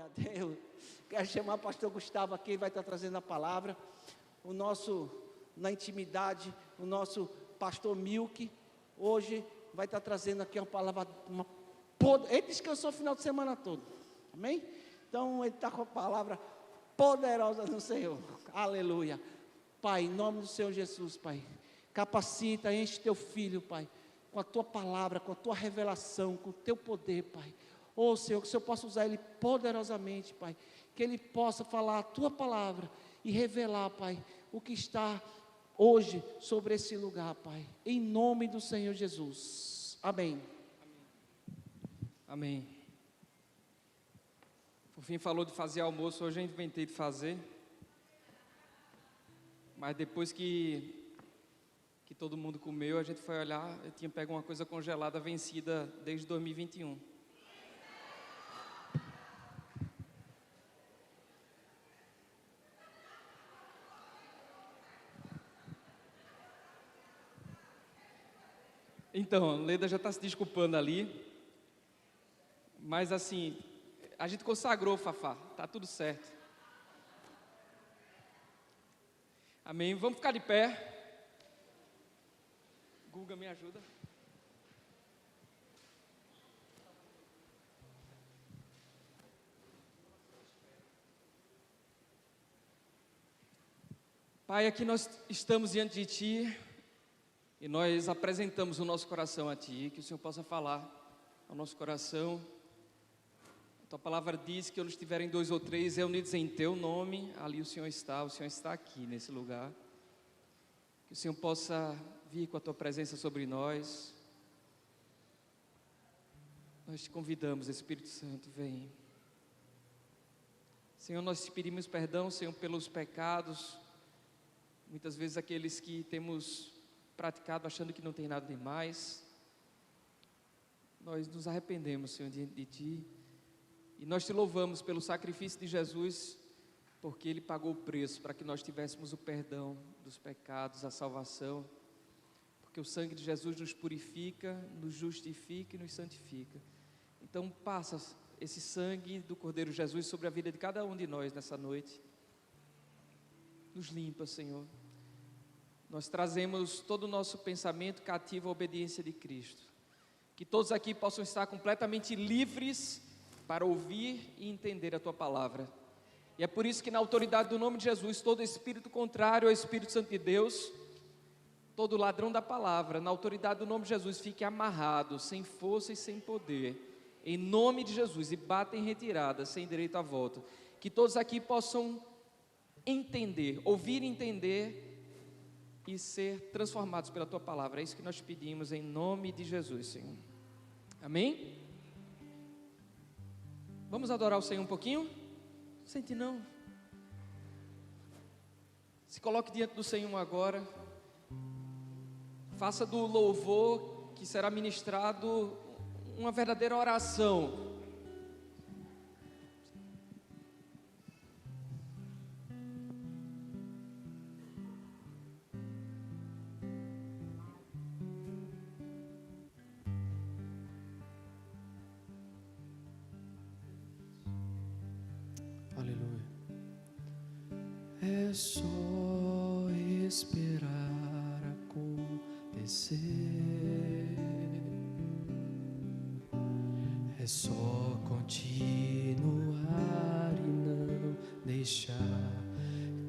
Glória a Deus. Quero chamar o pastor Gustavo aqui, vai estar trazendo a palavra. O nosso, na intimidade, o nosso pastor Milk, hoje vai estar trazendo aqui uma palavra, ele descansou o final de semana todo, amém? Então ele está com a palavra poderosa do Senhor, aleluia. Pai, em nome do Senhor Jesus, Pai, capacita, enche teu filho, Pai, com a tua palavra, com a tua revelação, com o teu poder, Pai. Oh Senhor, que o Senhor possa usar ele poderosamente, Pai, que ele possa falar a tua palavra e revelar, Pai, o que está hoje sobre esse lugar, Pai, em nome do Senhor Jesus, amém. Amém. Por fim falou de fazer almoço, hoje eu inventei de fazer, mas depois que todo mundo comeu, a gente foi olhar, eu tinha pego uma coisa congelada, vencida desde 2021. Então, Leda já está se desculpando ali, mas assim, a gente consagrou, Fafá, tá tudo certo. Amém, vamos ficar de pé. Guga, me ajuda. Pai, aqui nós estamos diante de Ti, e nós apresentamos o nosso coração a Ti, que o Senhor possa falar ao nosso coração. A Tua palavra diz que onde estiverem 2 ou 3 reunidos em Teu nome, ali o Senhor está aqui nesse lugar. Que o Senhor possa vir com a Tua presença sobre nós. Nós Te convidamos, Espírito Santo, vem. Senhor, nós Te pedimos perdão, Senhor, pelos pecados, muitas vezes aqueles que temos praticado achando que não tem nada demais. Nós nos arrependemos, Senhor, diante de Ti, e nós Te louvamos pelo sacrifício de Jesus, porque Ele pagou o preço para que nós tivéssemos o perdão dos pecados, a salvação, porque o sangue de Jesus nos purifica, nos justifica e nos santifica. Então passa esse sangue do Cordeiro Jesus sobre a vida de cada um de nós nessa noite, nos limpa, Senhor. Nós trazemos todo o nosso pensamento cativo à obediência de Cristo. Que todos aqui possam estar completamente livres para ouvir e entender a Tua palavra. E é por isso que na autoridade do nome de Jesus, todo espírito contrário ao Espírito Santo de Deus, todo ladrão da palavra, na autoridade do nome de Jesus, fique amarrado, sem força e sem poder, em nome de Jesus, e bata em retirada, sem direito à volta. Que todos aqui possam entender, ouvir e entender, e ser transformados pela Tua palavra. É isso que nós pedimos em nome de Jesus, Senhor. Amém? Vamos adorar o Senhor um pouquinho? Sente não. Se coloque diante do Senhor agora. Faça do louvor que será ministrado uma verdadeira oração. Aleluia. É só esperar acontecer, é só continuar e não deixar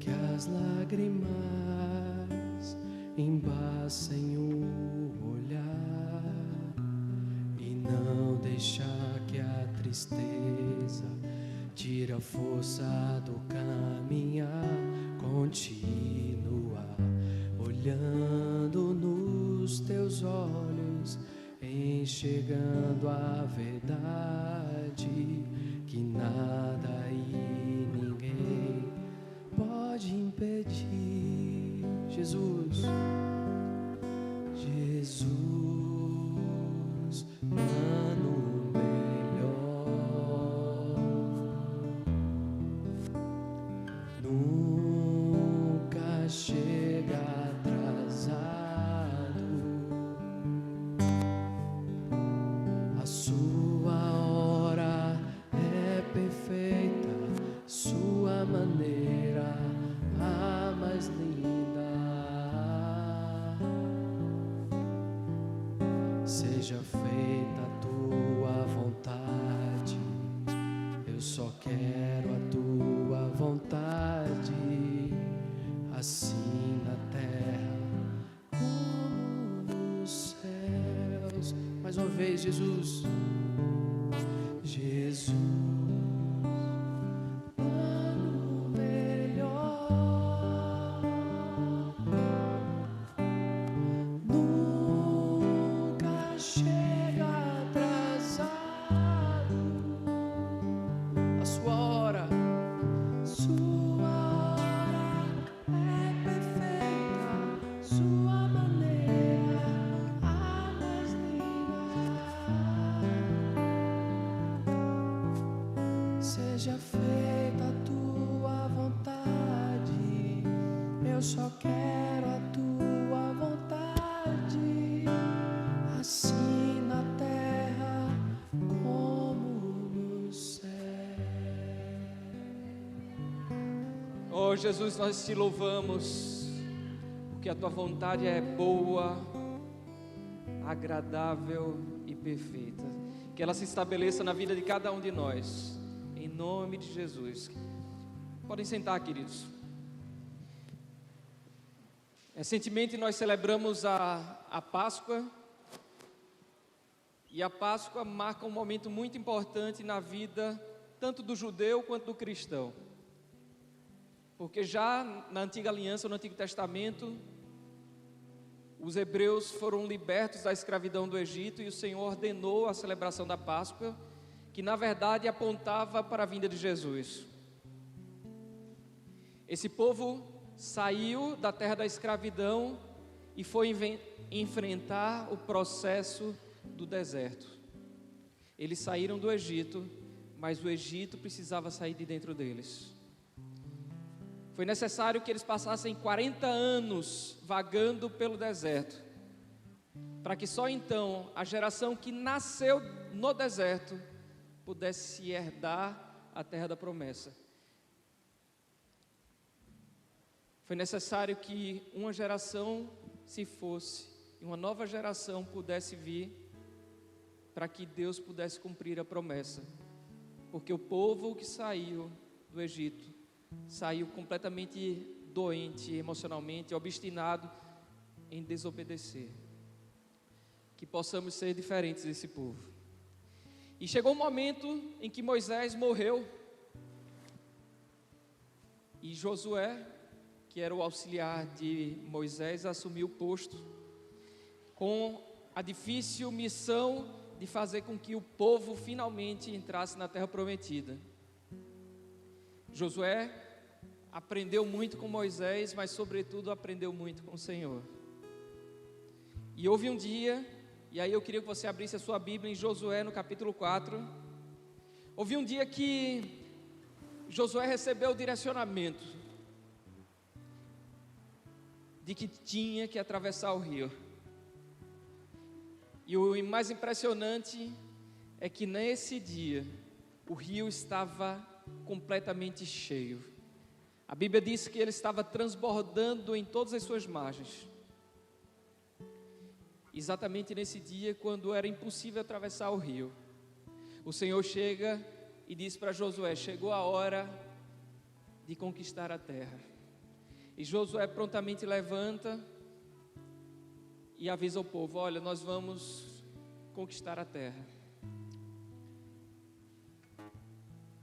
que as lágrimas embaçem o olhar, e não deixar que a tristeza tire a força do caminhar. Continua olhando nos teus olhos, enxergando a verdade, que nada e ninguém pode impedir. Jesus, Jesus, plano melhor, nunca chega atrasado. A sua hora seja feita a tua vontade. Eu só quero a tua vontade, assim na terra como nos céus. Mais uma vez, Jesus. Jesus, plano melhor, nunca chega atrasado. A sua hora é perfeita, sua maneira a mais linda. Seja feita a tua vontade, eu só quero a tua vontade, assim na terra como no céu. Oh Jesus, nós te louvamos, porque a tua vontade é boa, agradável e perfeita. Que ela se estabeleça na vida de cada um de nós, em nome de Jesus. Podem sentar, queridos. Recentemente nós celebramos a Páscoa, e a Páscoa marca um momento muito importante na vida tanto do judeu quanto do cristão, porque já na antiga aliança, no Antigo Testamento, os hebreus foram libertos da escravidão do Egito, e o Senhor ordenou a celebração da Páscoa, que na verdade apontava para a vinda de Jesus. Esse povo saiu da terra da escravidão e foi enfrentar o processo do deserto. Eles saíram do Egito, mas o Egito precisava sair de dentro deles. Foi necessário que eles passassem 40 anos vagando pelo deserto, para que só então a geração que nasceu no deserto pudesse herdar a terra da promessa. Foi necessário que uma geração se fosse e uma nova geração pudesse vir, para que Deus pudesse cumprir a promessa, porque o povo que saiu do Egito saiu completamente doente emocionalmente, obstinado em desobedecer. Que possamos ser diferentes desse povo. E chegou um momento em que Moisés morreu, e Josué, que era o auxiliar de Moisés, assumiu o posto, com a difícil missão de fazer com que o povo finalmente entrasse na terra prometida. Josué aprendeu muito com Moisés, mas sobretudo aprendeu muito com o Senhor. E houve um dia, e aí eu queria que você abrisse a sua Bíblia em Josué no capítulo 4. Houve um dia que Josué recebeu o direcionamento de que tinha que atravessar o rio. E o mais impressionante é que nesse dia o rio estava completamente cheio. A Bíblia diz que ele estava transbordando em todas as suas margens. Exatamente nesse dia, quando era impossível atravessar o rio, o Senhor chega e diz para Josué: chegou a hora de conquistar a terra. E Josué prontamente levanta e avisa o povo: olha, nós vamos conquistar a terra.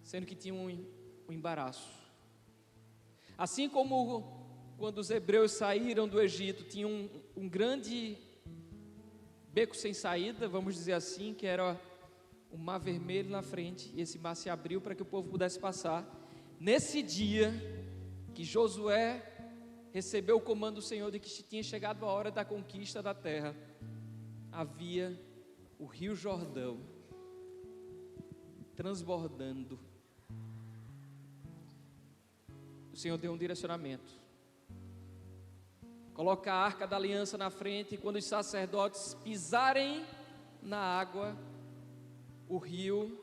Sendo que tinha um embaraço. Assim como quando os hebreus saíram do Egito, tinha um grande beco sem saída, vamos dizer assim, que era o Mar Vermelho na frente, e esse mar se abriu para que o povo pudesse passar. Nesse dia que Josué recebeu o comando do Senhor de que tinha chegado a hora da conquista da terra, havia o Rio Jordão transbordando. O Senhor deu um direcionamento: coloca a arca da aliança na frente, e quando os sacerdotes pisarem na água, o rio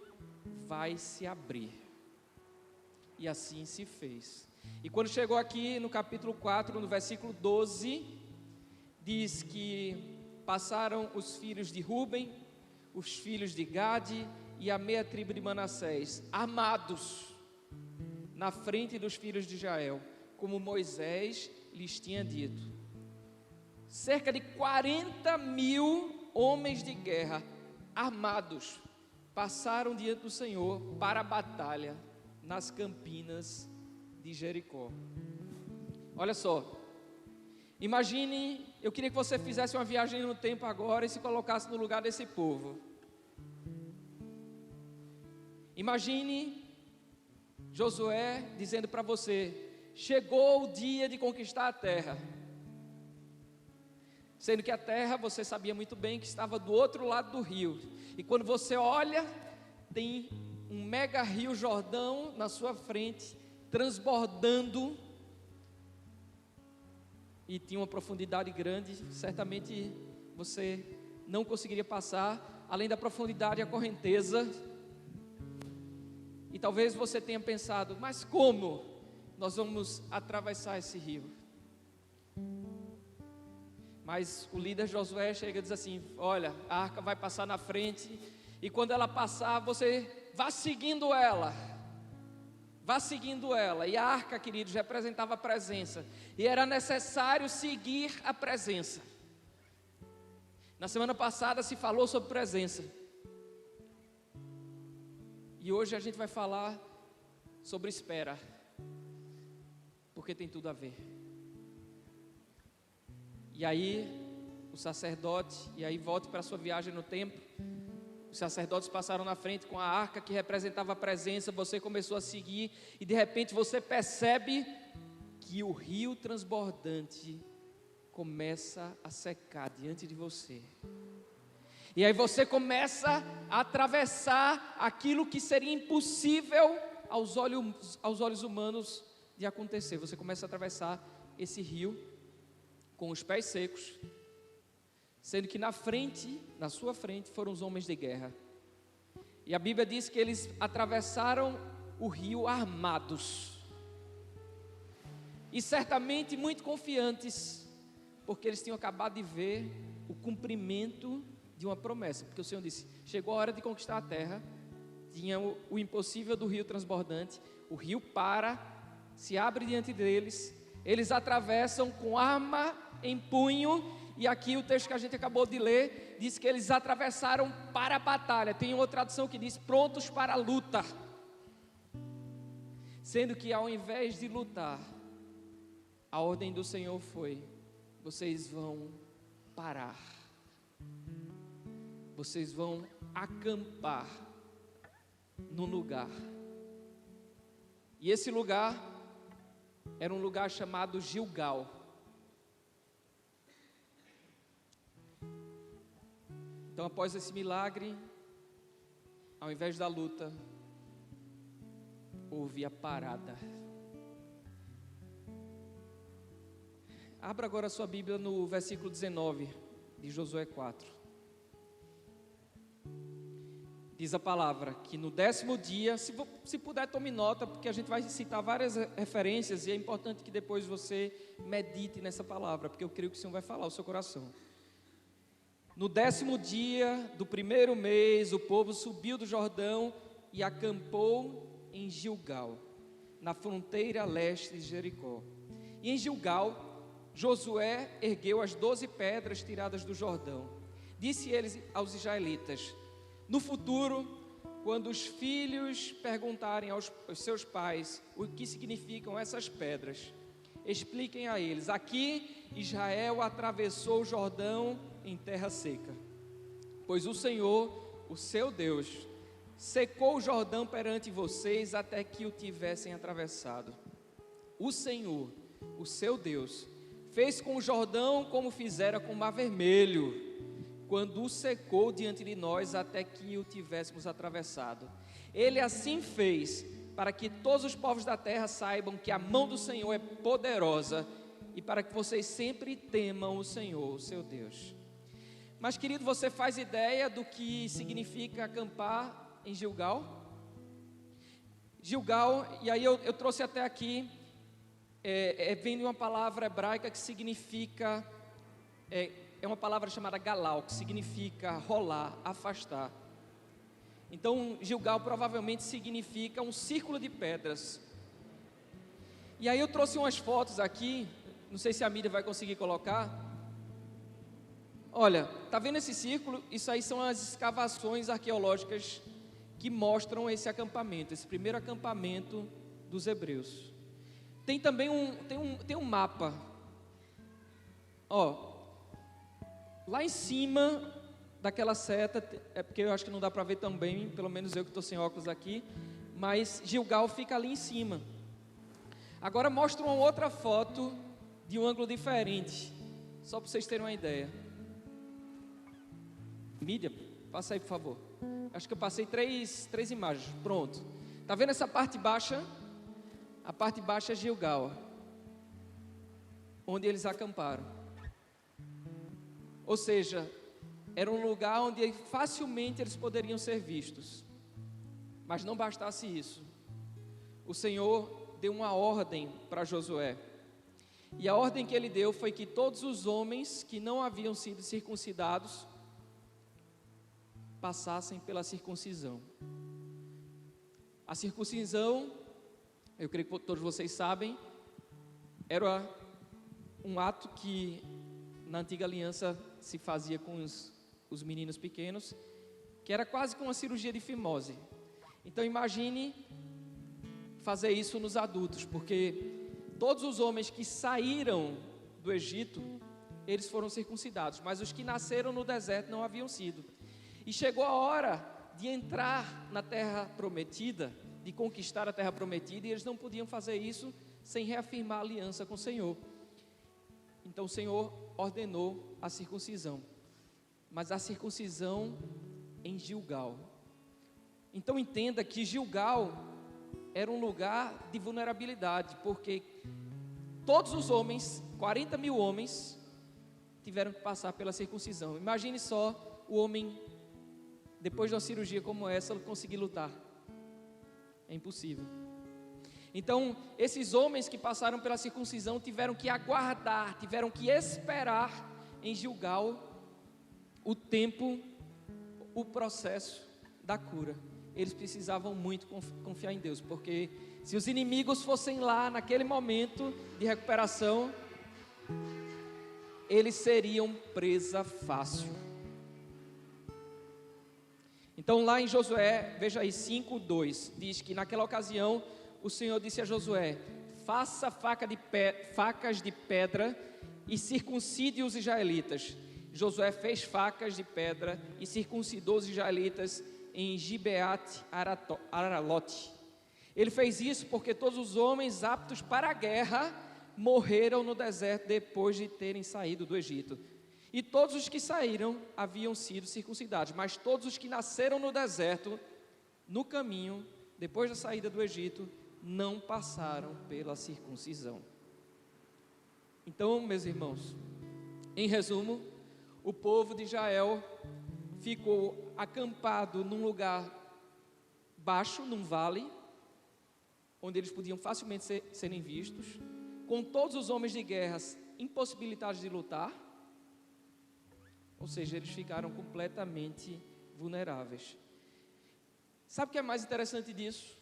vai se abrir. E assim se fez. E quando chegou aqui no capítulo 4, no versículo 12, diz que passaram os filhos de Ruben, os filhos de Gade e a meia tribo de Manassés, armados na frente dos filhos de Israel, como Moisés lhes tinha dito. Cerca de 40.000 homens de guerra armados passaram diante do Senhor para a batalha nas campinas de Jericó. Olha só, imagine, eu queria que você fizesse uma viagem no tempo agora e se colocasse no lugar desse povo. Imagine Josué dizendo para você: chegou o dia de conquistar a terra. Sendo que a terra, você sabia muito bem que estava do outro lado do rio. E quando você olha, tem um mega rio Jordão na sua frente, transbordando. E tinha uma profundidade grande, certamente você não conseguiria passar, além da profundidade, a correnteza. E talvez você tenha pensado: mas como nós vamos atravessar esse rio? Mas o líder Josué chega e diz assim: olha, a arca vai passar na frente, e quando ela passar, você vá seguindo ela. Vá seguindo ela. E a arca, queridos, representava a presença, e era necessário seguir a presença. Na semana passada se falou sobre presença, e hoje a gente vai falar sobre espera, porque tem tudo a ver. E aí, o sacerdote, e aí volte para a sua viagem no tempo, os sacerdotes passaram na frente com a arca que representava a presença, você começou a seguir, e de repente você percebe que o rio transbordante começa a secar diante de você. E aí você começa a atravessar aquilo que seria impossível aos olhos humanos de acontecer. Você começa a atravessar esse rio com os pés secos, sendo que na sua frente foram os homens de guerra. E a Bíblia diz que eles atravessaram o rio armados, e certamente muito confiantes, porque eles tinham acabado de ver o cumprimento de uma promessa, porque o Senhor disse: chegou a hora de conquistar a terra. Tinha o impossível do rio transbordante, o rio se abre diante deles, eles atravessam com arma em punho, e aqui o texto que a gente acabou de ler, diz que eles atravessaram para a batalha. Tem outra tradução que diz: prontos para a luta, sendo que ao invés de lutar, a ordem do Senhor foi: vocês vão parar, vocês vão acampar no lugar. E esse lugar era um lugar chamado Gilgal. Então, após esse milagre, ao invés da luta, houve a parada. Abra agora a sua Bíblia no versículo 19 de Josué 4. Diz a palavra que no 10º dia, se puder tome nota, porque a gente vai citar várias referências, e é importante que depois você medite nessa palavra, porque eu creio que o Senhor vai falar ao seu coração. No 10º dia do 1º mês, o povo subiu do Jordão e acampou em Gilgal, na fronteira leste de Jericó. E em Gilgal, Josué ergueu as 12 pedras tiradas do Jordão. Disse ele aos israelitas: no futuro, quando os filhos perguntarem aos seus pais o que significam essas pedras, expliquem a eles: aqui Israel atravessou o Jordão em terra seca, pois o Senhor, o seu Deus, secou o Jordão perante vocês até que o tivessem atravessado. O Senhor, o seu Deus, fez com o Jordão como fizera com o Mar Vermelho, quando o secou diante de nós até que o tivéssemos atravessado. Ele assim fez para que todos os povos da terra saibam que a mão do Senhor é poderosa, e para que vocês sempre temam o Senhor, o seu Deus. Mas, querido, você faz ideia do que significa acampar em Gilgal? Gilgal, e aí eu trouxe até aqui, vem de uma palavra hebraica que significa é uma palavra chamada galau, que significa rolar, afastar. Então, Gilgal provavelmente significa um círculo de pedras. E aí eu trouxe umas fotos aqui, não sei se a mídia vai conseguir colocar. Olha, tá vendo esse círculo? Isso aí são as escavações arqueológicas que mostram esse acampamento, esse primeiro acampamento dos hebreus. Tem também um mapa. Ó, lá em cima daquela seta, é porque eu acho que não dá para ver tão bem, pelo menos eu que estou sem óculos aqui, mas Gilgal fica ali em cima. Agora mostra uma outra foto de um ângulo diferente, só para vocês terem uma ideia. Mídia, passa aí por favor. Acho que eu passei três imagens, pronto. Tá vendo essa parte baixa? A parte baixa é Gilgal, onde eles acamparam. Ou seja, era um lugar onde facilmente eles poderiam ser vistos. Mas não bastasse isso, o Senhor deu uma ordem para Josué. E a ordem que ele deu foi que todos os homens que não haviam sido circuncidados passassem pela circuncisão. A circuncisão, eu creio que todos vocês sabem, era um ato que na antiga aliança se fazia com os meninos pequenos, que era quase como uma cirurgia de fimose. Então imagine fazer isso nos adultos, porque todos os homens que saíram do Egito, eles foram circuncidados, mas os que nasceram no deserto não haviam sido. E chegou a hora de entrar na terra prometida, de conquistar a terra prometida, e eles não podiam fazer isso sem reafirmar a aliança com o Senhor. Então o Senhor ordenou a circuncisão, mas a circuncisão em Gilgal. Então entenda que Gilgal era um lugar de vulnerabilidade, porque todos os homens, 40 mil homens, tiveram que passar pela circuncisão. Imagine só o homem, depois de uma cirurgia como essa, conseguir lutar. É impossível. Então, esses homens que passaram pela circuncisão tiveram que aguardar, tiveram que esperar em Gilgal o tempo, o processo da cura. Eles precisavam muito confiar em Deus, porque se os inimigos fossem lá naquele momento de recuperação, eles seriam presa fácil. Então lá em Josué, veja aí 5:2, diz que naquela ocasião o Senhor disse a Josué: faça facas de pedra e circuncide os israelitas. Josué fez facas de pedra e circuncidou os israelitas em Gibeat Aralote. Ele fez isso porque todos os homens aptos para a guerra morreram no deserto depois de terem saído do Egito. E todos os que saíram haviam sido circuncidados, mas todos os que nasceram no deserto, no caminho, depois da saída do Egito, não passaram pela circuncisão. Então, meus irmãos, em resumo, o povo de Israel ficou acampado num lugar baixo, num vale, onde eles podiam facilmente serem vistos, com todos os homens de guerra impossibilitados de lutar, ou seja, eles ficaram completamente vulneráveis. Sabe o que é mais interessante disso?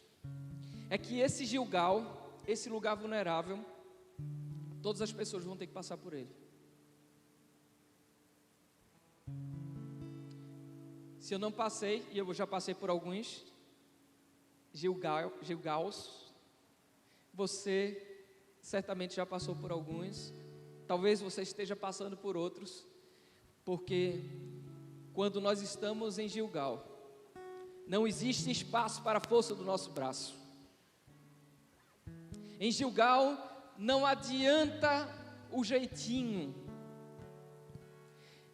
É que esse Gilgal, esse lugar vulnerável, todas as pessoas vão ter que passar por ele. Se eu não passei, e eu já passei por alguns Gilgals, você certamente já passou por alguns, talvez você esteja passando por outros, porque quando nós estamos em Gilgal, não existe espaço para a força do nosso braço. Em Gilgal não adianta o jeitinho.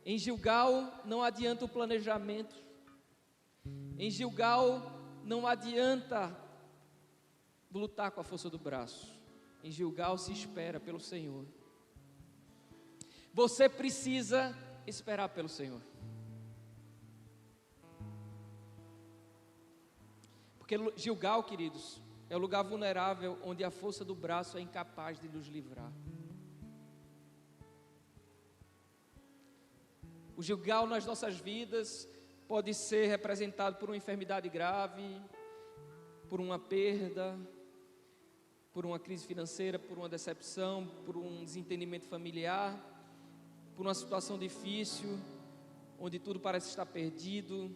Em Gilgal não adianta o planejamento. Em Gilgal não adianta lutar com a força do braço. Em Gilgal se espera pelo Senhor. Você precisa esperar pelo Senhor. Porque Gilgal, queridos, é o lugar vulnerável onde a força do braço é incapaz de nos livrar. O Gilgal nas nossas vidas pode ser representado por uma enfermidade grave, por uma perda, por uma crise financeira, por uma decepção, por um desentendimento familiar, por uma situação difícil, onde tudo parece estar perdido.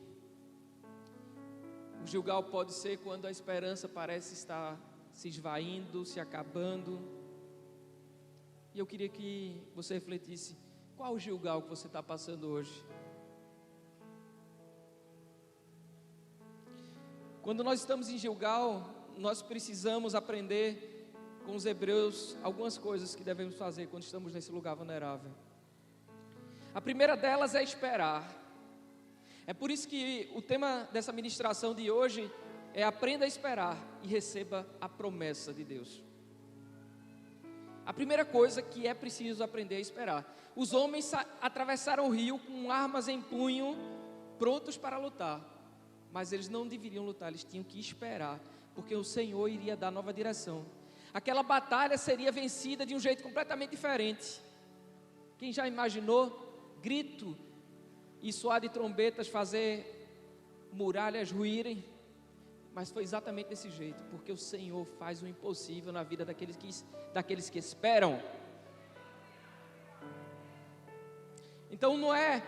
O Gilgal pode ser quando a esperança parece estar se esvaindo, se acabando. E eu queria que você refletisse, qual o Gilgal que você está passando hoje? Quando nós estamos em Gilgal, nós precisamos aprender com os hebreus algumas coisas que devemos fazer quando estamos nesse lugar vulnerável. A primeira delas é esperar. É por isso que o tema dessa ministração de hoje é aprenda a esperar e receba a promessa de Deus. A primeira coisa que é preciso aprender a esperar. Os homens atravessaram o rio com armas em punho, prontos para lutar. Mas eles não deveriam lutar, eles tinham que esperar, porque o Senhor iria dar nova direção. Aquela batalha seria vencida de um jeito completamente diferente. Quem já imaginou grito e soar de trombetas fazer muralhas ruírem? Mas foi exatamente desse jeito, porque o Senhor faz o impossível na vida daqueles que esperam. Então não é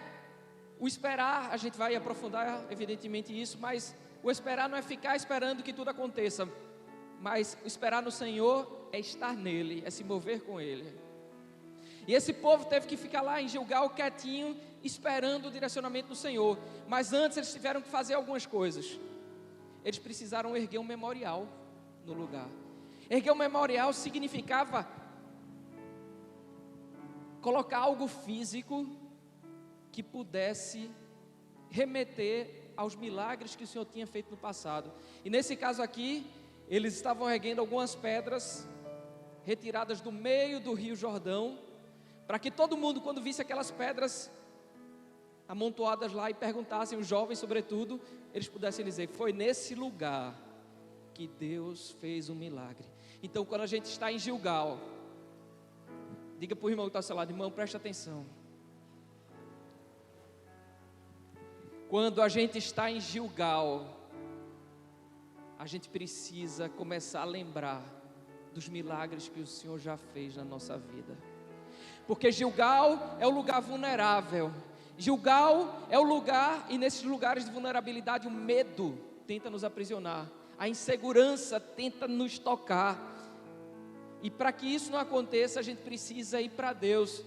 o esperar, a gente vai aprofundar evidentemente isso, mas o esperar não é ficar esperando que tudo aconteça, mas o esperar no Senhor é estar nele, é se mover com ele. E esse povo teve que ficar lá em Gilgal quietinho, esperando o direcionamento do Senhor. Mas antes eles tiveram que fazer algumas coisas. Eles precisaram erguer um memorial no lugar. Erguer um memorial significava colocar algo físico que pudesse remeter aos milagres que o Senhor tinha feito no passado. E nesse caso aqui, eles estavam erguendo algumas pedras retiradas do meio do Rio Jordão, para que todo mundo, quando visse aquelas pedras amontoadas lá e perguntassem, os jovens sobretudo, eles pudessem dizer, foi nesse lugar que Deus fez um milagre. Então quando a gente está em Gilgal, diga para o irmão que está ao seu lado, irmão, preste atenção. Quando a gente está em Gilgal, a gente precisa começar a lembrar dos milagres que o Senhor já fez na nossa vida. Porque Gilgal é o lugar vulnerável. Gilgal é o lugar, e nesses lugares de vulnerabilidade o medo tenta nos aprisionar, a insegurança tenta nos tocar. E para que isso não aconteça, a gente precisa ir para Deus.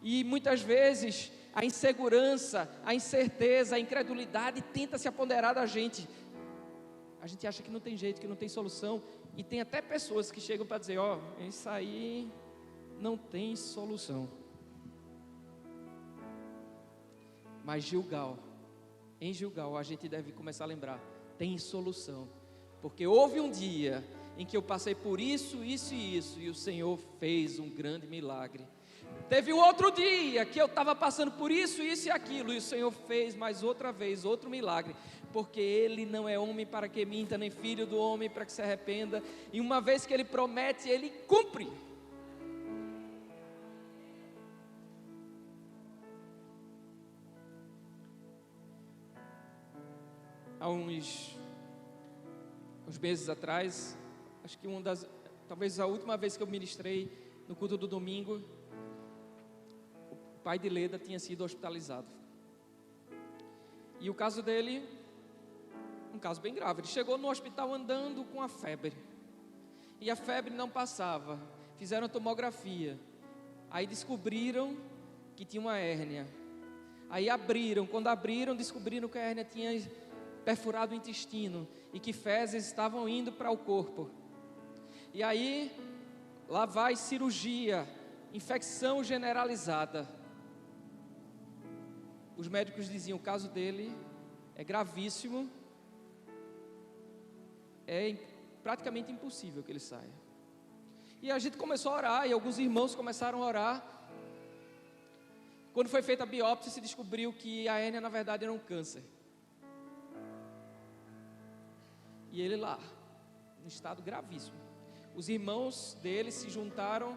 E muitas vezes a insegurança, a incerteza, a incredulidade tenta se apoderar da gente. A gente acha que não tem jeito, que não tem solução. E tem até pessoas que chegam para dizer, ó, isso aí não tem solução. Mas em Gilgal a gente deve começar a lembrar, tem solução. Porque houve um dia em que eu passei por isso, isso e isso, e o Senhor fez um grande milagre. Teve um outro dia que eu estava passando por isso, isso e aquilo, e o Senhor fez mais outra vez, outro milagre. Porque Ele não é homem para que minta, nem filho do homem para que se arrependa. E uma vez que Ele promete, Ele cumpre. Há uns meses atrás, acho que talvez a última vez que eu ministrei no culto do domingo, o pai de Leda tinha sido hospitalizado. E o caso dele, um caso bem grave. Ele chegou no hospital andando com a febre. E a febre não passava. Fizeram a tomografia. Aí descobriram que tinha uma hérnia. Aí abriram. Quando abriram, descobriram que a hérnia tinha perfurado o intestino e que fezes estavam indo para o corpo. E aí, lá vai cirurgia, infecção generalizada. Os médicos diziam, o caso dele é gravíssimo, é praticamente impossível que ele saia. E a gente começou a orar, e alguns irmãos começaram a orar. Quando foi feita a biópsia, se descobriu que a hérnia na verdade era um câncer. E ele lá, em estado gravíssimo. Os irmãos dele se juntaram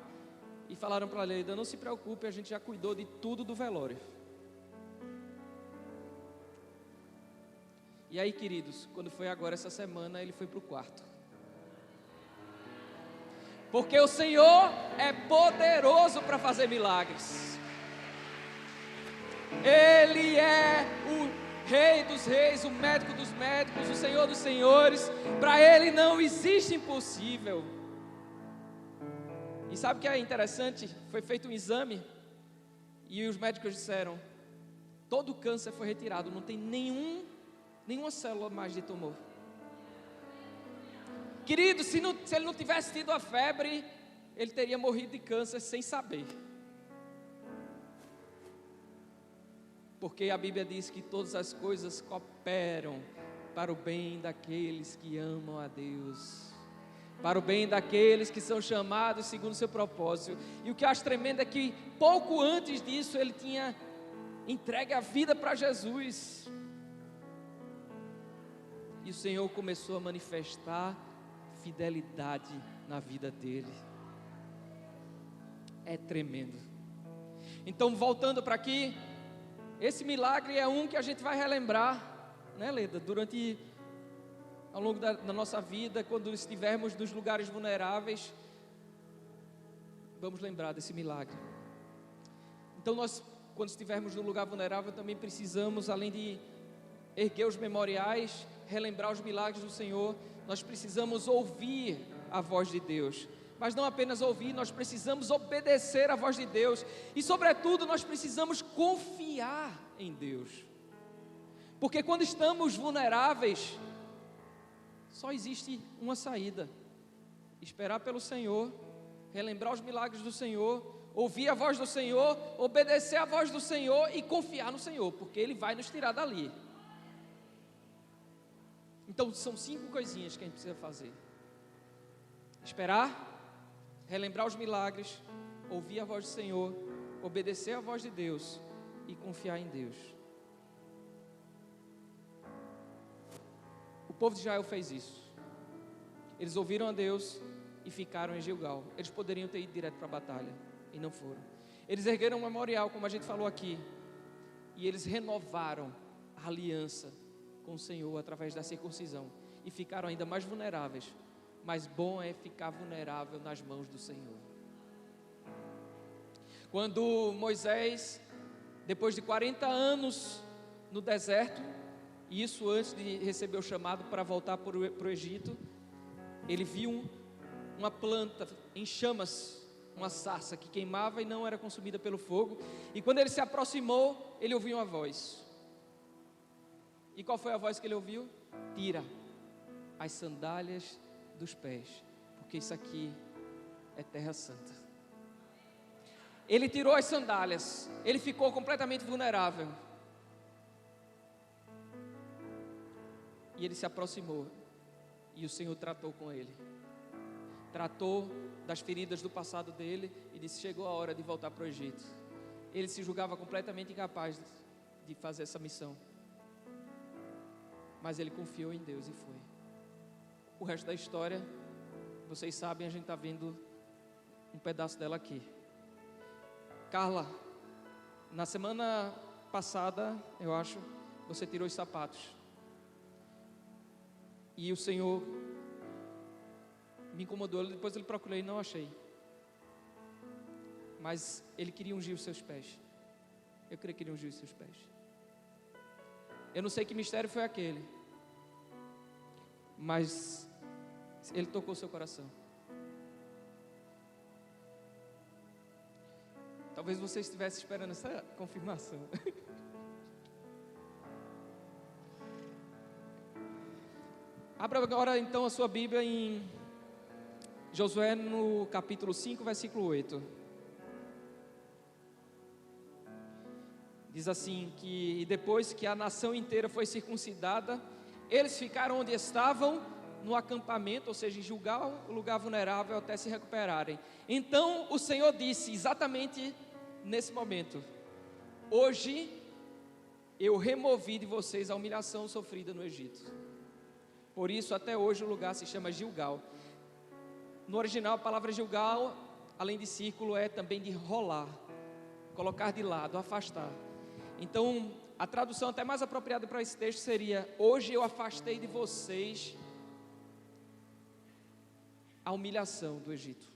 e falaram para Leda, não se preocupe, a gente já cuidou de tudo do velório. E aí, queridos, quando foi agora essa semana, ele foi para o quarto. Porque o Senhor é poderoso para fazer milagres. Ele é o Rei dos reis, o médico dos médicos, o Senhor dos senhores. Para Ele não existe impossível. E sabe o que é interessante? Foi feito um exame e os médicos disseram: todo o câncer foi retirado, não tem nenhuma célula mais de tumor. Querido, se ele não tivesse tido a febre, ele teria morrido de câncer sem saber. Porque a Bíblia diz que todas as coisas cooperam para o bem daqueles que amam a Deus, para o bem daqueles que são chamados segundo o seu propósito. E o que eu acho tremendo é que pouco antes disso ele tinha entregue a vida para Jesus. E o Senhor começou a manifestar fidelidade na vida dele. É tremendo. Então, voltando para aqui, esse milagre é um que a gente vai relembrar, né, Leda? Ao longo da nossa vida, quando estivermos nos lugares vulneráveis, vamos lembrar desse milagre. Então nós, quando estivermos no lugar vulnerável, também precisamos, além de erguer os memoriais, relembrar os milagres do Senhor, nós precisamos ouvir a voz de Deus. Mas não apenas ouvir, nós precisamos obedecer à voz de Deus. E sobretudo nós precisamos confiar em Deus. Porque quando estamos vulneráveis, só existe uma saída: esperar pelo Senhor, relembrar os milagres do Senhor, ouvir a voz do Senhor, obedecer à voz do Senhor e confiar no Senhor, porque Ele vai nos tirar dali. Então são 5 coisinhas que a gente precisa fazer: esperar, relembrar os milagres, ouvir a voz do Senhor, obedecer à voz de Deus e confiar em Deus. O povo de Israel fez isso. Eles ouviram a Deus e ficaram em Gilgal. Eles poderiam ter ido direto para a batalha e não foram. Eles ergueram um memorial, como a gente falou aqui, e eles renovaram a aliança com o Senhor através da circuncisão e ficaram ainda mais vulneráveis. Mas bom é ficar vulnerável nas mãos do Senhor. Quando Moisés, depois de 40 anos no deserto, e isso antes de receber o chamado para voltar para o Egito, ele viu uma planta em chamas, uma sarça que queimava e não era consumida pelo fogo. E quando ele se aproximou, ele ouviu uma voz. E qual foi a voz que ele ouviu? Tira as sandálias dos pés, porque isso aqui é terra santa. Ele tirou as sandálias, ele ficou completamente vulnerável. E ele se aproximou, e o Senhor tratou com ele. Tratou das feridas do passado dele e disse: chegou a hora de voltar para o Egito. Ele se julgava completamente incapaz de fazer essa missão, mas ele confiou em Deus e foi. O resto da história, vocês sabem, a gente está vendo um pedaço dela aqui. Carla, na semana passada, eu acho, você tirou os sapatos. E o Senhor me incomodou, depois ele procurei e não achei. Mas Ele queria ungir os seus pés. Eu creio que Ele ungiu os seus pés. Eu não sei que mistério foi aquele, mas Ele tocou o seu coração. Talvez você estivesse esperando essa confirmação. Abra agora então a sua Bíblia em Josué no capítulo 5, versículo 8. Diz assim que depois que a nação inteira foi circuncidada, eles ficaram onde estavam, no acampamento, ou seja, em Gilgal, o lugar vulnerável, até se recuperarem. Então o Senhor disse exatamente nesse momento: hoje eu removi de vocês a humilhação sofrida no Egito. Por isso até hoje o lugar se chama Gilgal. No original a palavra Gilgal, além de círculo, é também de rolar, colocar de lado, afastar. Então A tradução até mais apropriada para esse texto seria: hoje eu afastei de vocês a humilhação do Egito.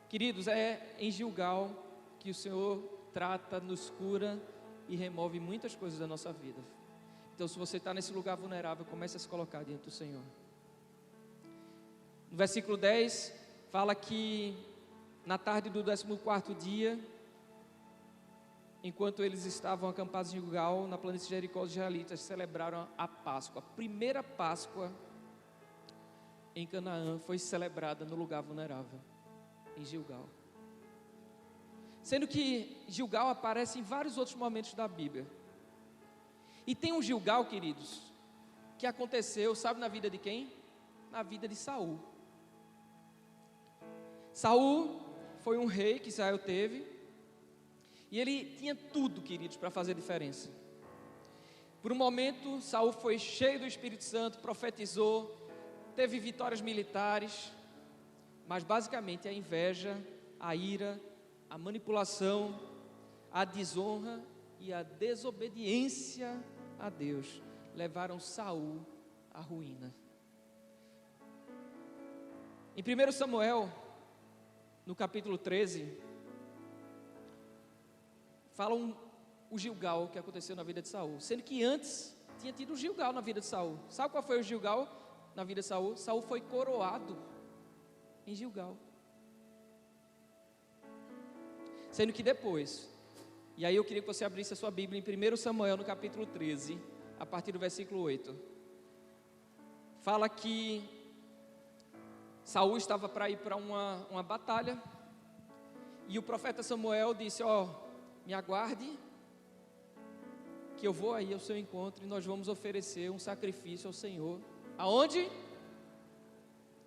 Queridos, é em Gilgal que o Senhor trata, nos cura e remove muitas coisas da nossa vida. Então, se você está nesse lugar vulnerável, comece a se colocar diante do Senhor. No versículo 10, fala que na tarde do 14º dia, enquanto eles estavam acampados em Gilgal, na planície de Jericó, os israelitas celebraram a Páscoa. A primeira Páscoa em Canaã foi celebrada no lugar vulnerável, em Gilgal. Sendo que Gilgal aparece em vários outros momentos da Bíblia. E tem um Gilgal, queridos, que aconteceu, sabe na vida de quem? Na vida de Saul. Saul foi um rei que Israel teve, e ele tinha tudo, queridos, para fazer diferença. Por um momento, Saul foi cheio do Espírito Santo, profetizou, teve vitórias militares, mas basicamente a inveja, a ira, a manipulação, a desonra e a desobediência a Deus levaram Saul à ruína. Em 1 Samuel, no capítulo 13, fala o Gilgal que aconteceu na vida de Saul, sendo que antes tinha tido um Gilgal na vida de Saul. Sabe qual foi o Gilgal na vida de Saul? Saul foi coroado em Gilgal. Sendo que depois, e aí eu queria que você abrisse a sua Bíblia em 1 Samuel, no capítulo 13, a partir do versículo 8. Fala que Saul estava para ir para uma batalha, e o profeta Samuel disse: me aguarde, que eu vou aí ao seu encontro, e nós vamos oferecer um sacrifício ao Senhor. Aonde?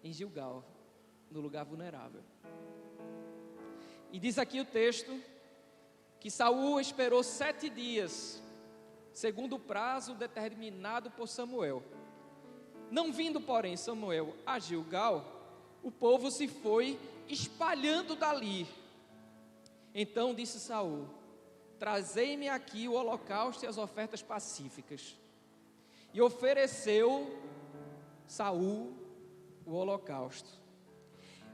Em Gilgal, no lugar vulnerável. E diz aqui o texto que Saul esperou 7 dias, segundo o prazo determinado por Samuel. Não vindo, porém, Samuel a Gilgal, o povo se foi espalhando dali. Então disse Saul: trazei-me aqui o holocausto e as ofertas pacíficas. E ofereceu Saul o holocausto.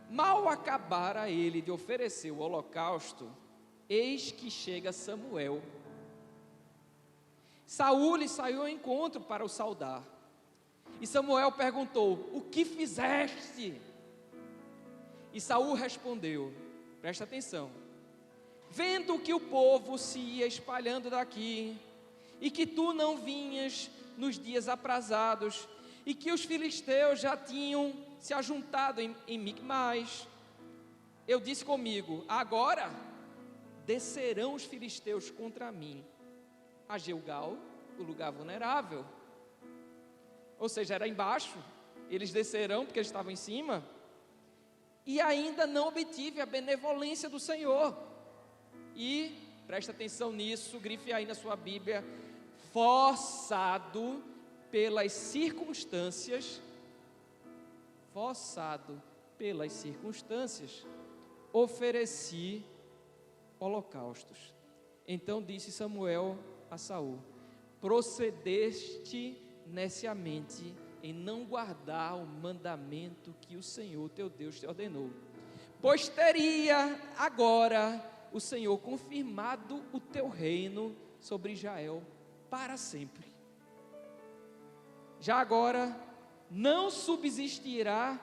Mal acabara ele de oferecer o holocausto, eis que chega Samuel. Saul lhe saiu ao encontro para o saudar. E Samuel perguntou: o que fizeste? E Saul respondeu, presta atenção: vendo que o povo se ia espalhando daqui, e que tu não vinhas nos dias aprazados, e que os filisteus já tinham se ajuntado em Micmais, eu disse comigo: agora descerão os filisteus contra mim a Gilgal, o lugar vulnerável. Ou seja, era embaixo, eles descerão porque eles estavam em cima, e ainda não obtive a benevolência do Senhor. E, presta atenção nisso, grife aí na sua Bíblia: forçado pelas circunstâncias, ofereci holocaustos. Então disse Samuel a Saul: procedeste neciamente em não guardar o mandamento que o Senhor teu Deus te ordenou, pois teria agora o Senhor confirmado o teu reino sobre Israel para sempre. Já agora não subsistirá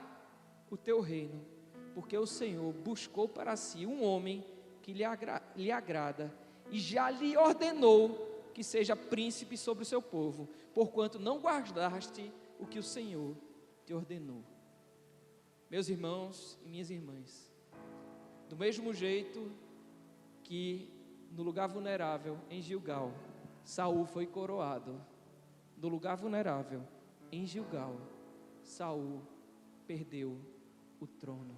o teu reino, porque o Senhor buscou para si um homem que lhe agrada, e já lhe ordenou que seja príncipe sobre o seu povo, porquanto não guardaste o que o Senhor te ordenou. Meus irmãos e minhas irmãs, do mesmo jeito que no lugar vulnerável em Gilgal, Saul foi coroado, no lugar vulnerável em Gilgal, Saul perdeu o trono,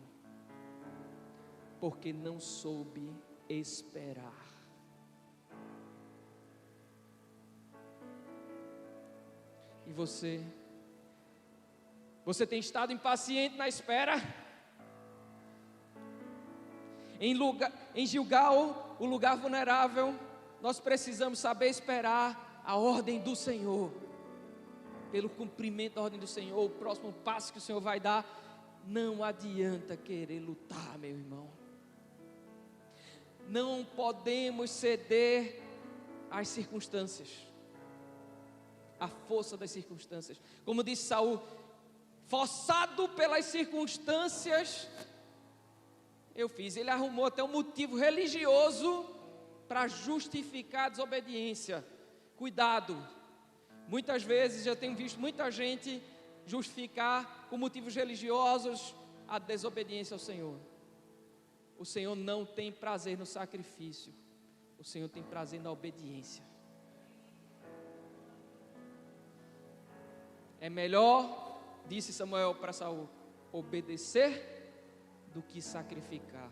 porque não soube esperar. E você tem estado impaciente na espera? Em Gilgal, o lugar vulnerável, nós precisamos saber esperar a ordem do Senhor. Pelo cumprimento da ordem do Senhor, o próximo passo que o Senhor vai dar, não adianta querer lutar, meu irmão. Não podemos ceder às circunstâncias, à força das circunstâncias. Como disse Saul, forçado pelas circunstâncias, eu fiz. Ele arrumou até um motivo religioso para justificar a desobediência. Cuidado, muitas vezes eu tenho visto muita gente justificar com motivos religiosos a desobediência ao Senhor. O Senhor não tem prazer no sacrifício, o Senhor tem prazer na obediência. É melhor, disse Samuel para Saul, obedecer do que sacrificar.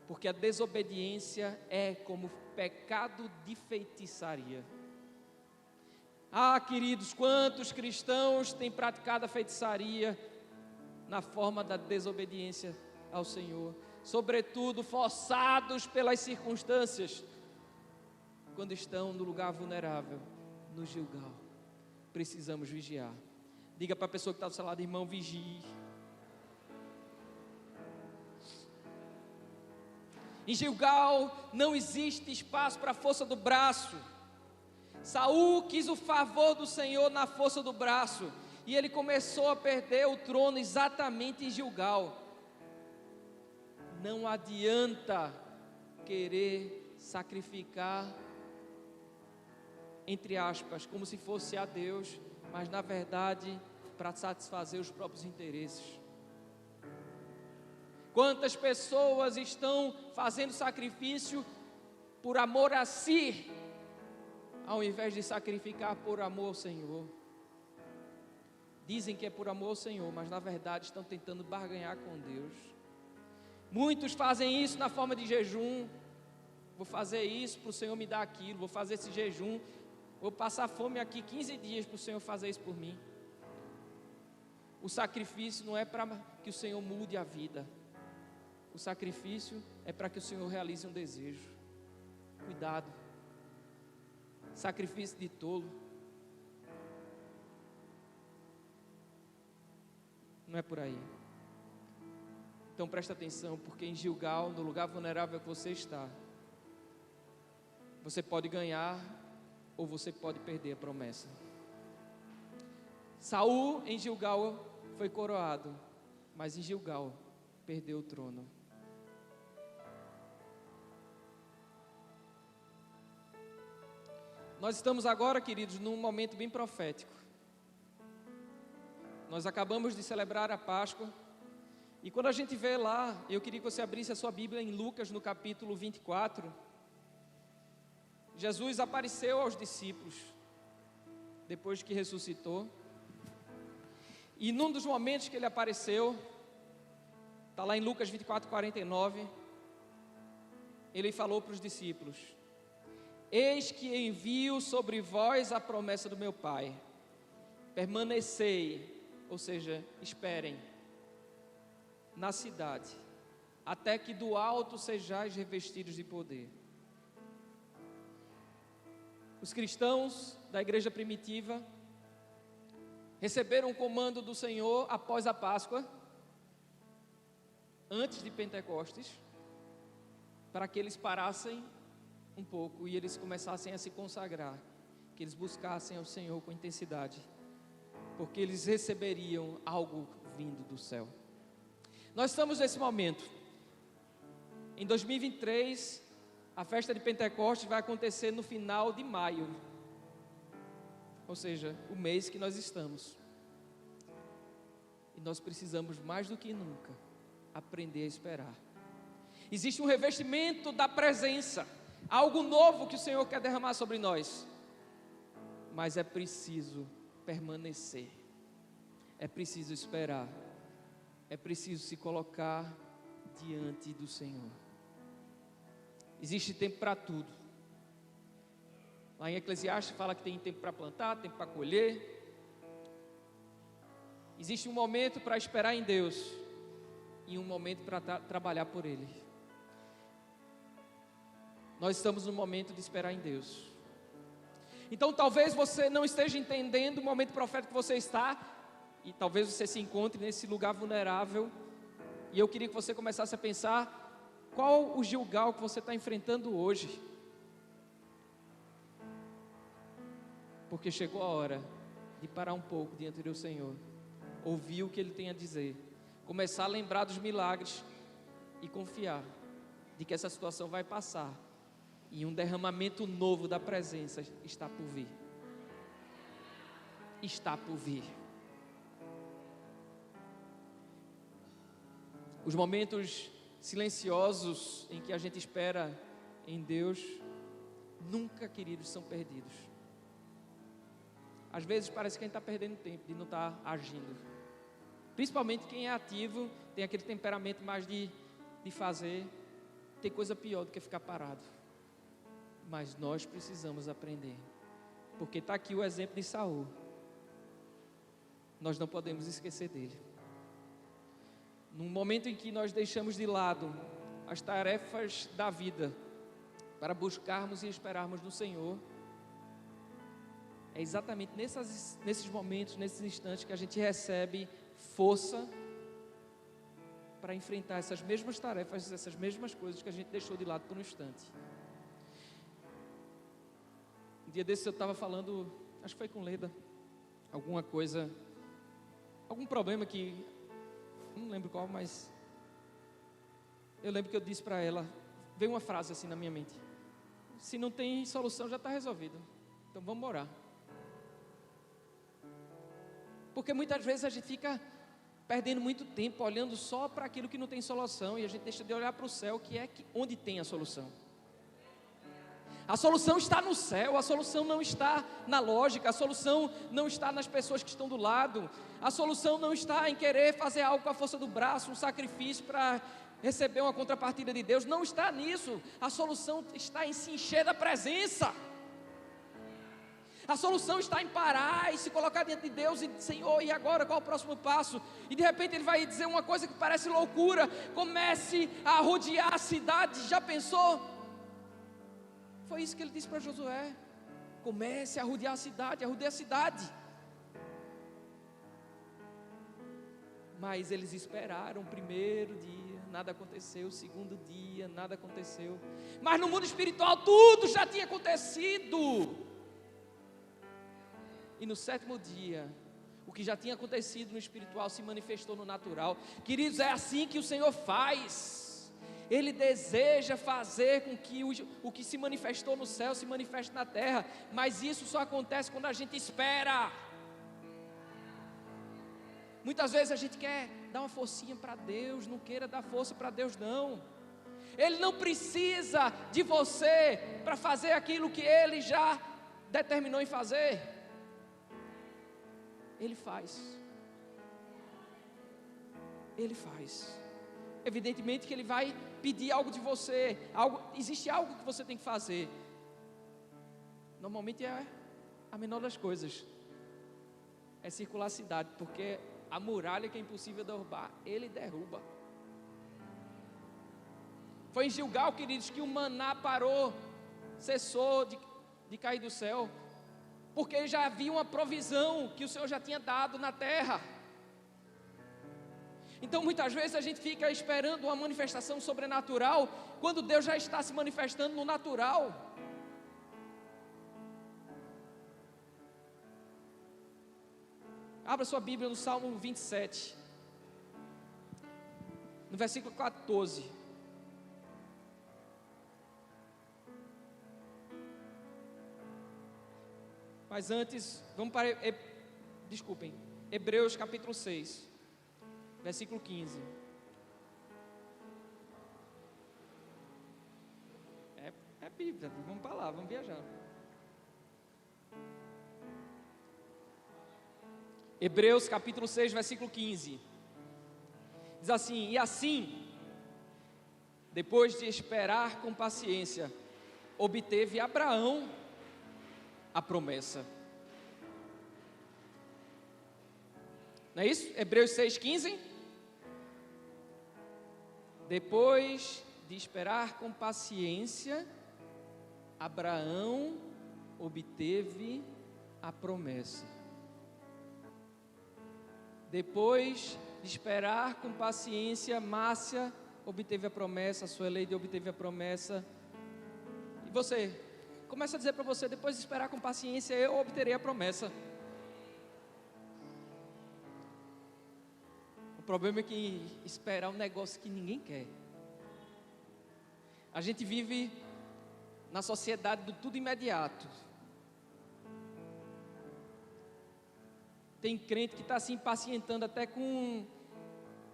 Porque a desobediência é como pecado de feitiçaria. Ah, queridos, quantos cristãos têm praticado a feitiçaria na forma da desobediência ao Senhor, sobretudo forçados pelas circunstâncias, quando estão no lugar vulnerável, no Gilgal. Precisamos vigiar. Diga para a pessoa que está do seu lado, irmão, vigie. Em Gilgal não existe espaço para a força do braço. Saul quis o favor do Senhor na força do braço, e ele começou a perder o trono exatamente em Gilgal. Não adianta querer sacrificar, entre aspas, como se fosse a Deus, mas na verdade para satisfazer os próprios interesses. Quantas pessoas estão fazendo sacrifício por amor a si, ao invés de sacrificar por amor ao Senhor? Dizem que é por amor ao Senhor, mas na verdade estão tentando barganhar com Deus. Muitos fazem isso na forma de jejum. Vou fazer isso para o Senhor me dar aquilo, vou fazer esse jejum, vou passar fome aqui 15 dias para o Senhor fazer isso por mim. O sacrifício não é para que o Senhor mude a vida. O sacrifício é para que o Senhor realize um desejo. Cuidado. Sacrifício de tolo não é por aí. Então presta atenção, porque em Gilgal, no lugar vulnerável que você está, você pode ganhar ou você pode perder a promessa. Saul em Gilgal foi coroado, mas em Gilgal perdeu o trono. Nós estamos agora, queridos, num momento bem profético. Nós acabamos de celebrar a Páscoa. E quando a gente vê lá, eu queria que você abrisse a sua Bíblia em Lucas, no capítulo 24. Jesus apareceu aos discípulos, depois que ressuscitou. E num dos momentos que ele apareceu, está lá em Lucas 24, 49, ele falou para os discípulos: eis que envio sobre vós a promessa do meu Pai, permanecei, ou seja, esperem, na cidade, até que do alto sejais revestidos de poder. Os cristãos da igreja primitiva receberam o comando do Senhor após a Páscoa, antes de Pentecostes, para que eles parassem um pouco e eles começassem a se consagrar, que eles buscassem ao Senhor com intensidade, porque eles receberiam algo vindo do céu. Nós estamos nesse momento. Em 2023, a festa de Pentecostes vai acontecer no final de maio, ou seja, o mês que nós estamos. E nós precisamos mais do que nunca aprender a esperar. Existe um revestimento da presença, algo novo que o Senhor quer derramar sobre nós, mas é preciso permanecer, é preciso esperar, é preciso se colocar diante do Senhor. Existe tempo para tudo. Lá em Eclesiastes fala que tem tempo para plantar, tempo para colher. Existe um momento para esperar em Deus e um momento para trabalhar por Ele. Nós estamos no momento de esperar em Deus. Então talvez você não esteja entendendo o momento profético que você está, e talvez você se encontre nesse lugar vulnerável, e eu queria que você começasse a pensar, qual o Gilgal que você está enfrentando hoje? Porque chegou a hora de parar um pouco diante do Senhor, ouvir o que Ele tem a dizer, começar a lembrar dos milagres e confiar de que essa situação vai passar e um derramamento novo da presença está por vir. Está por vir. Os momentos silenciosos em que a gente espera em Deus, nunca, queridos, são perdidos. Às vezes parece que a gente está perdendo tempo de não estar agindo. Principalmente quem é ativo, tem aquele temperamento mais de fazer. Tem coisa pior do que ficar parado. Mas nós precisamos aprender. Porque está aqui o exemplo de Saul. Nós não podemos esquecer dele. Num momento em que nós deixamos de lado as tarefas da vida para buscarmos e esperarmos no Senhor, é exatamente nesses momentos, nesses instantes que a gente recebe força para enfrentar essas mesmas tarefas, essas mesmas coisas que a gente deixou de lado por um instante. Um dia desses eu estava falando, acho que foi com Leda, alguma coisa, algum problema que, não lembro qual, mas eu lembro que eu disse para ela, veio uma frase assim na minha mente: se não tem solução, já está resolvido, então vamos orar. Porque muitas vezes a gente fica perdendo muito tempo olhando só para aquilo que não tem solução, e a gente deixa de olhar para o céu, que é onde tem a solução. A solução está no céu, a solução não está na lógica, a solução não está nas pessoas que estão do lado, a solução não está em querer fazer algo com a força do braço, um sacrifício para receber uma contrapartida de Deus, não está nisso. A solução está em se encher da presença. A solução está em parar e se colocar diante de Deus e dizer: Senhor, e agora qual é o próximo passo? E de repente Ele vai dizer uma coisa que parece loucura: comece a rodear a cidade. Já pensou? Foi isso que Ele disse para Josué: comece a rodear a cidade, a rodear a cidade. Mas eles esperaram o primeiro dia, nada aconteceu. O segundo dia, nada aconteceu. Mas no mundo espiritual tudo já tinha acontecido. E no sétimo dia, o que já tinha acontecido no espiritual se manifestou no natural. Queridos, é assim que o Senhor faz. Ele deseja fazer com que o que se manifestou no céu se manifeste na terra. Mas isso só acontece quando a gente espera. Muitas vezes a gente quer dar uma forcinha para Deus, não queira dar força para Deus não. Ele não precisa de você para fazer aquilo que Ele já determinou em fazer. Ele faz. Ele faz. Evidentemente que Ele vai pedir algo de você. Existe algo que você tem que fazer. Normalmente é a menor das coisas. É circular a cidade, porque a muralha que é impossível derrubar, Ele derruba. Foi em Gilgal, queridos, que o maná parou, cessou de cair do céu, porque já havia uma provisão que o Senhor já tinha dado na terra. Então muitas vezes a gente fica esperando uma manifestação sobrenatural, quando Deus já está se manifestando no natural. Abra sua Bíblia no Salmo 27, no versículo 14. Mas antes, vamos para, Hebreus capítulo 6, versículo 15. É Bíblia, vamos para lá, vamos viajar. Hebreus capítulo 6, versículo 15. Diz assim: e assim, depois de esperar com paciência, obteve Abraão a promessa. Não é isso? Hebreus 6,15. Depois de esperar com paciência, Abraão obteve a promessa. Depois de esperar com paciência, Márcia obteve a promessa, a Sueleide obteve a promessa. E você, começa a dizer para você, depois de esperar com paciência, eu obterei a promessa. O problema é que esperar é um negócio que ninguém quer. A gente vive na sociedade do tudo imediato. Tem crente que está se impacientando até com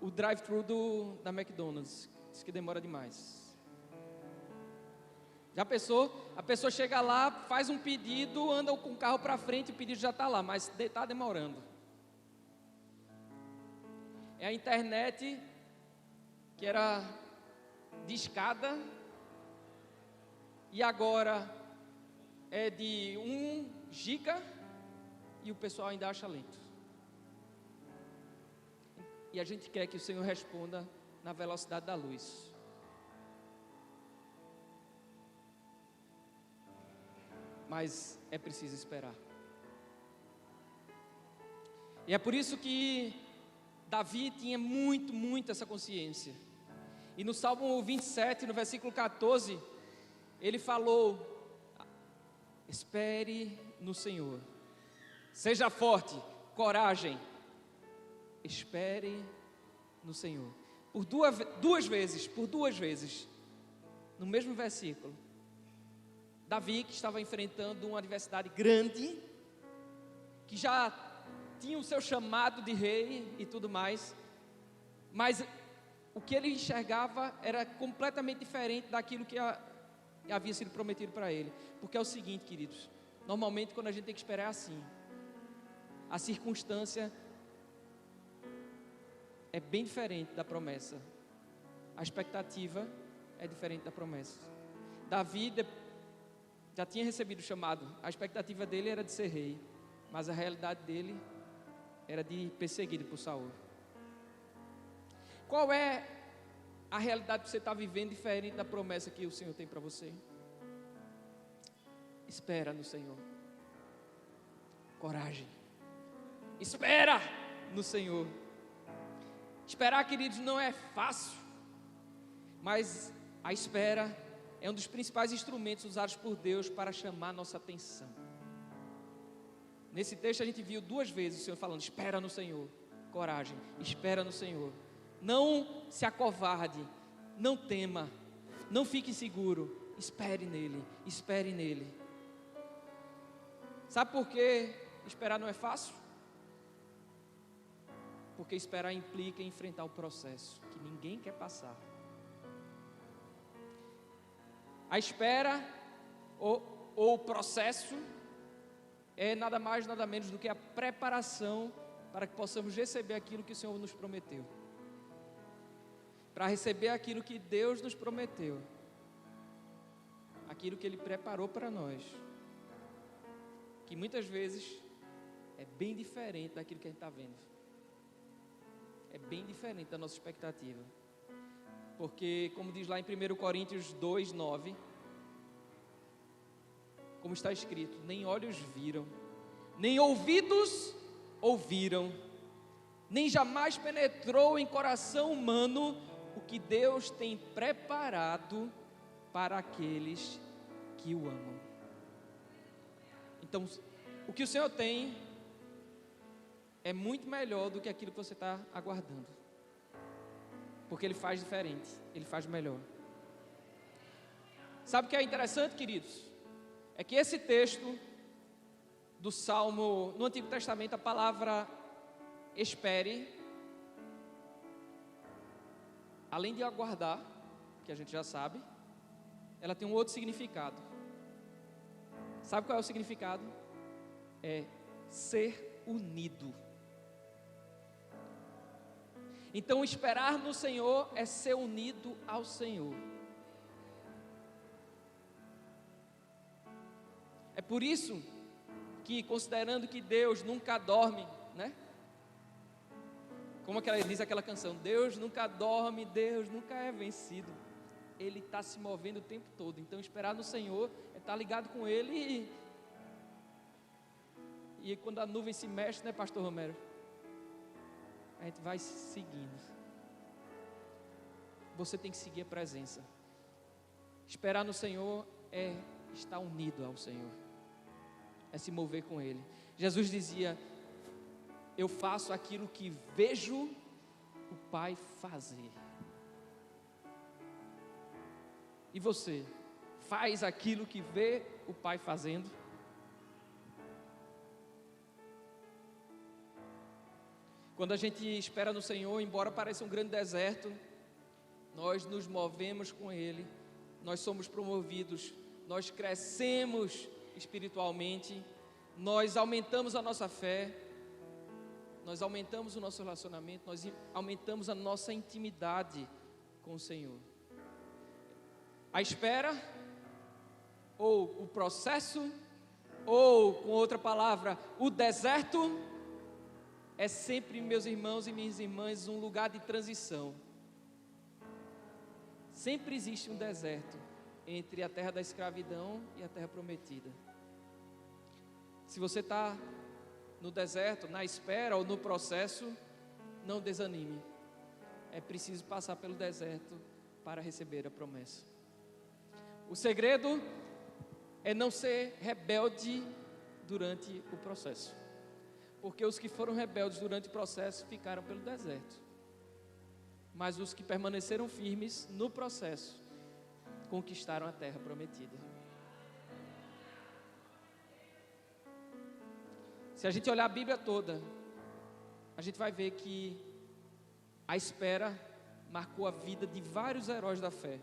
o drive-thru da McDonald's. Diz que demora demais. Já pensou? A pessoa chega lá, faz um pedido, anda com o carro para frente, o pedido já está lá, mas está demorando. É a internet que era de escada e agora é de 1 giga e o pessoal ainda acha lento. E a gente quer que o Senhor responda na velocidade da luz. Mas é preciso esperar. E é por isso que Davi tinha muito essa consciência. E no Salmo 27, no versículo 14, ele falou: espere no Senhor, seja forte, coragem, espere no Senhor. Por duas vezes, no mesmo versículo, Davi, que estava enfrentando uma adversidade grande, que já tinha o seu chamado de rei e tudo mais, mas o que ele enxergava era completamente diferente daquilo que havia sido prometido para ele. Porque é o seguinte, queridos, normalmente quando a gente tem que esperar é assim, a circunstância é bem diferente da promessa, a expectativa é diferente da promessa. Davi já tinha recebido o chamado, a expectativa dele era de ser rei, mas a realidade dele era de perseguido por Saul. Qual é a realidade que você está vivendo diferente da promessa que o Senhor tem para você? Espera no Senhor. Coragem. Espera no Senhor. Esperar, queridos, não é fácil, mas a espera é um dos principais instrumentos usados por Deus para chamar a nossa atenção. Nesse texto a gente viu 2 vezes o Senhor falando: espera no Senhor, coragem, espera no Senhor. Não se acovarde, não tema, não fique inseguro, espere nele, espere nele. Sabe por que esperar não é fácil? Porque esperar implica em enfrentar o processo que ninguém quer passar. A espera ou o processo é nada mais, nada menos do que a preparação para que possamos receber aquilo que o Senhor nos prometeu. Para receber aquilo que Deus nos prometeu. Aquilo que Ele preparou para nós. Que muitas vezes é bem diferente daquilo que a gente está vendo. É bem diferente da nossa expectativa. Porque, como diz lá em 1 Coríntios 2, 9, como está escrito: nem olhos viram, nem ouvidos ouviram, nem jamais penetrou em coração humano o que Deus tem preparado para aqueles que o amam. Então, o que o Senhor tem é muito melhor do que aquilo que você está aguardando, porque Ele faz diferente, Ele faz melhor. Sabe o que é interessante, queridos? É que esse texto do Salmo, no Antigo Testamento, a palavra espere, além de aguardar, que a gente já sabe, ela tem um outro significado. Sabe qual é o significado? É ser unido. Então, esperar no Senhor é ser unido ao Senhor. É por isso que, considerando que Deus nunca dorme, né? Como diz aquela canção: Deus nunca dorme, Deus nunca é vencido. Ele está se movendo o tempo todo. Então, esperar no Senhor é estar ligado com Ele e quando a nuvem se mexe, né, pastor Romero? A gente vai seguindo. Você tem que seguir a presença. Esperar no Senhor é estar unido ao Senhor, é se mover com Ele. Jesus dizia: eu faço aquilo que vejo o Pai fazer. E você faz aquilo que vê o Pai fazendo? Quando a gente espera no Senhor, embora pareça um grande deserto, nós nos movemos com Ele, nós somos promovidos, nós crescemos espiritualmente, nós aumentamos a nossa fé, nós aumentamos o nosso relacionamento, nós aumentamos a nossa intimidade com o Senhor. A espera, ou o processo, ou com outra palavra, o deserto, é sempre, meus irmãos e minhas irmãs, um lugar de transição. Sempre existe um deserto entre a terra da escravidão e a terra prometida. Se você está no deserto, na espera ou no processo, não desanime. É preciso passar pelo deserto para receber a promessa. O segredo é não ser rebelde durante o processo, porque os que foram rebeldes durante o processo ficaram pelo deserto, mas os que permaneceram firmes no processo conquistaram a terra prometida. Se a gente olhar a Bíblia toda, a gente vai ver que a espera marcou a vida de vários heróis da fé.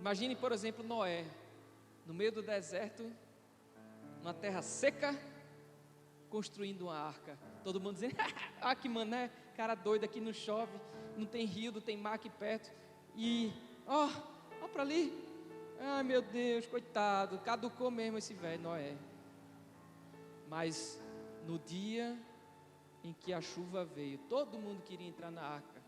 Imagine, por exemplo, Noé, no meio do deserto, numa terra seca, construindo uma arca. Todo mundo dizendo: ah, que mané, cara doido, aqui não chove, não tem rio, não tem mar aqui perto. E, ó para ali. Ai, meu Deus, coitado, caducou mesmo esse velho Noé. Mas no dia em que a chuva veio, todo mundo queria entrar na arca.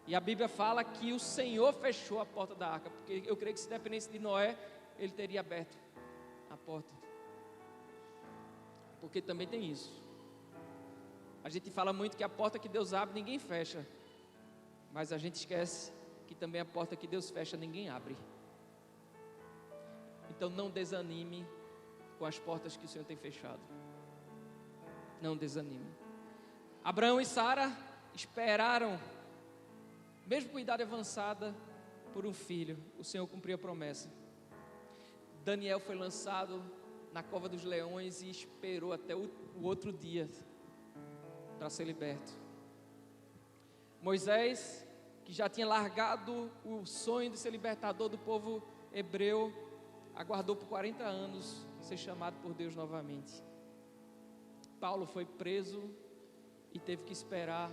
E a Bíblia fala que o Senhor fechou a porta da arca, porque eu creio que se dependesse de Noé, ele teria aberto a porta. Porque também tem isso. A gente fala muito que a porta que Deus abre, ninguém fecha. Mas a gente esquece que também a porta que Deus fecha, ninguém abre. Então não desanime com as portas que o Senhor tem fechado. Não desanime. Abraão e Sara esperaram, mesmo com idade avançada, por um filho. O Senhor cumpriu a promessa. Daniel foi lançado na cova dos leões e esperou até o outro dia para ser liberto. Moisés, que já tinha largado o sonho de ser libertador do povo hebreu, aguardou por 40 anos ser chamado por Deus novamente. Paulo foi preso e teve que esperar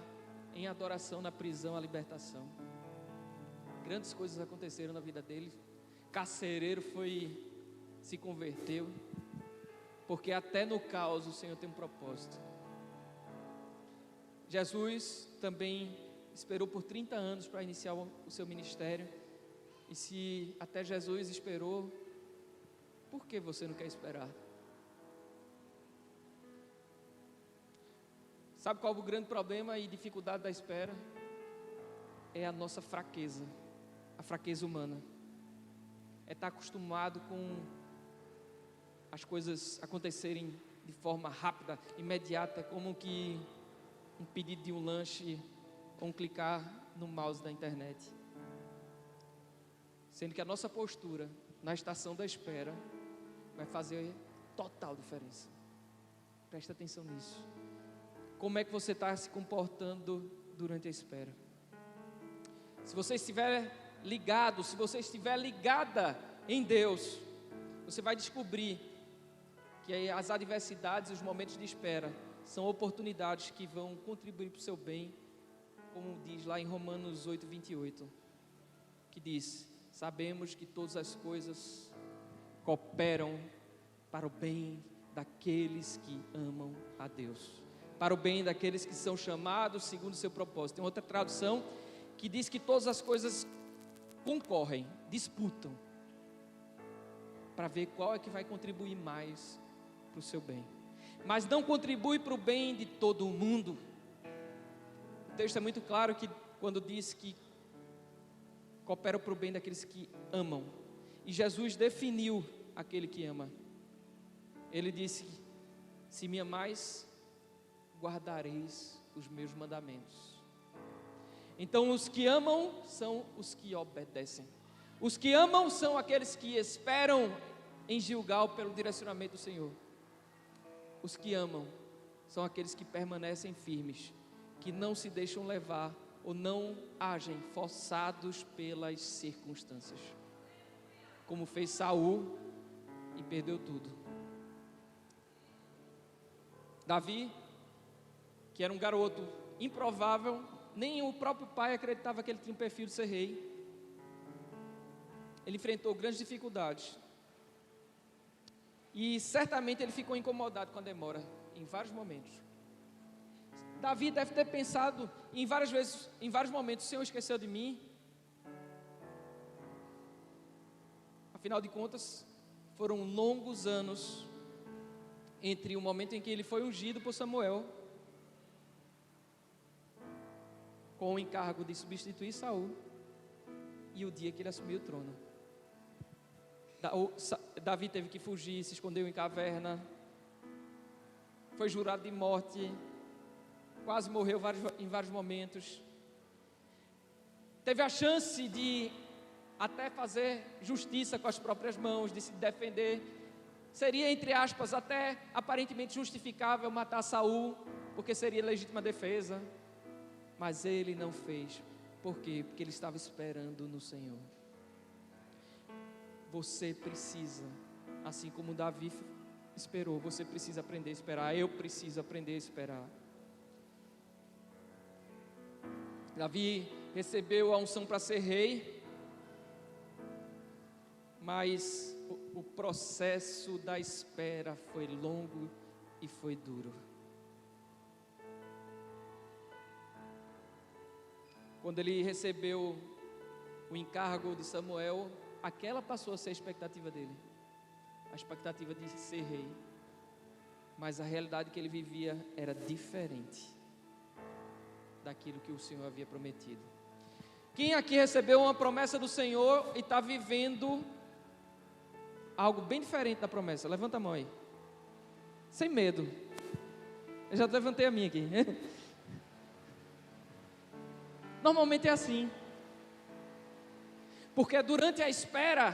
em adoração na prisão a libertação. Grandes coisas aconteceram na vida dele. Carcereiro se converteu, porque até no caos o Senhor tem um propósito. Jesus também esperou por 30 anos para iniciar o seu ministério. E se até Jesus esperou, por que você não quer esperar? Sabe qual é o grande problema e dificuldade da espera? É a nossa fraqueza, a fraqueza humana. É estar acostumado com as coisas acontecerem de forma rápida, imediata, como que um pedido de um lanche ou um clicar no mouse da internet. Sendo que a nossa postura na estação da espera vai fazer total diferença. Presta atenção nisso. Como é que você está se comportando durante a espera? Se você estiver ligado, se você estiver ligada em Deus, você vai descobrir que as adversidades, os momentos de espera, são oportunidades que vão contribuir para o seu bem, como diz lá em Romanos 8:28, que diz: sabemos que todas as coisas cooperam para o bem daqueles que amam a Deus, para o bem daqueles que são chamados segundo o seu propósito. Tem outra tradução que diz que todas as coisas concorrem, disputam, para ver qual é que vai contribuir mais para o seu bem. Mas não contribui para o bem de todo o mundo. O texto é muito claro que quando diz que coopera para o bem daqueles que amam. E Jesus definiu aquele que ama. Ele disse: se me amais, guardareis os meus mandamentos. Então os que amam são os que obedecem. Os que amam são aqueles que esperam em Gilgal pelo direcionamento do Senhor. Os que amam são aqueles que permanecem firmes, que não se deixam levar ou não agem forçados pelas circunstâncias, como fez Saul e perdeu tudo. Davi, que era um garoto improvável, nem o próprio pai acreditava que ele tinha um perfil de ser rei. Ele enfrentou grandes dificuldades. E certamente ele ficou incomodado com a demora, em vários momentos. Davi deve ter pensado em vários momentos: o Senhor esqueceu de mim. Afinal de contas, foram longos anos entre o momento em que ele foi ungido por Samuel, com o encargo de substituir Saul, e o dia que ele assumiu o trono. Davi teve que fugir, se escondeu em caverna, foi jurado de morte, quase morreu em vários momentos. Teve a chance de até fazer justiça com as próprias mãos, de se defender. Seria, entre aspas, até aparentemente justificável matar Saul, porque seria legítima defesa. Mas ele não fez. Por quê? Porque ele estava esperando no Senhor. Você precisa, assim como Davi esperou, você precisa aprender a esperar. Eu preciso aprender a esperar. Davi recebeu a unção para ser rei, mas o processo da espera foi longo e foi duro. Quando ele recebeu o encargo de Samuel, aquela passou a ser a expectativa dele, a expectativa de ser rei. Mas a realidade que ele vivia era diferente daquilo que o Senhor havia prometido. Quem aqui recebeu uma promessa do Senhor e está vivendo algo bem diferente da promessa? Levanta a mão aí, sem medo. Eu já levantei a minha aqui. Normalmente é assim, porque é durante a espera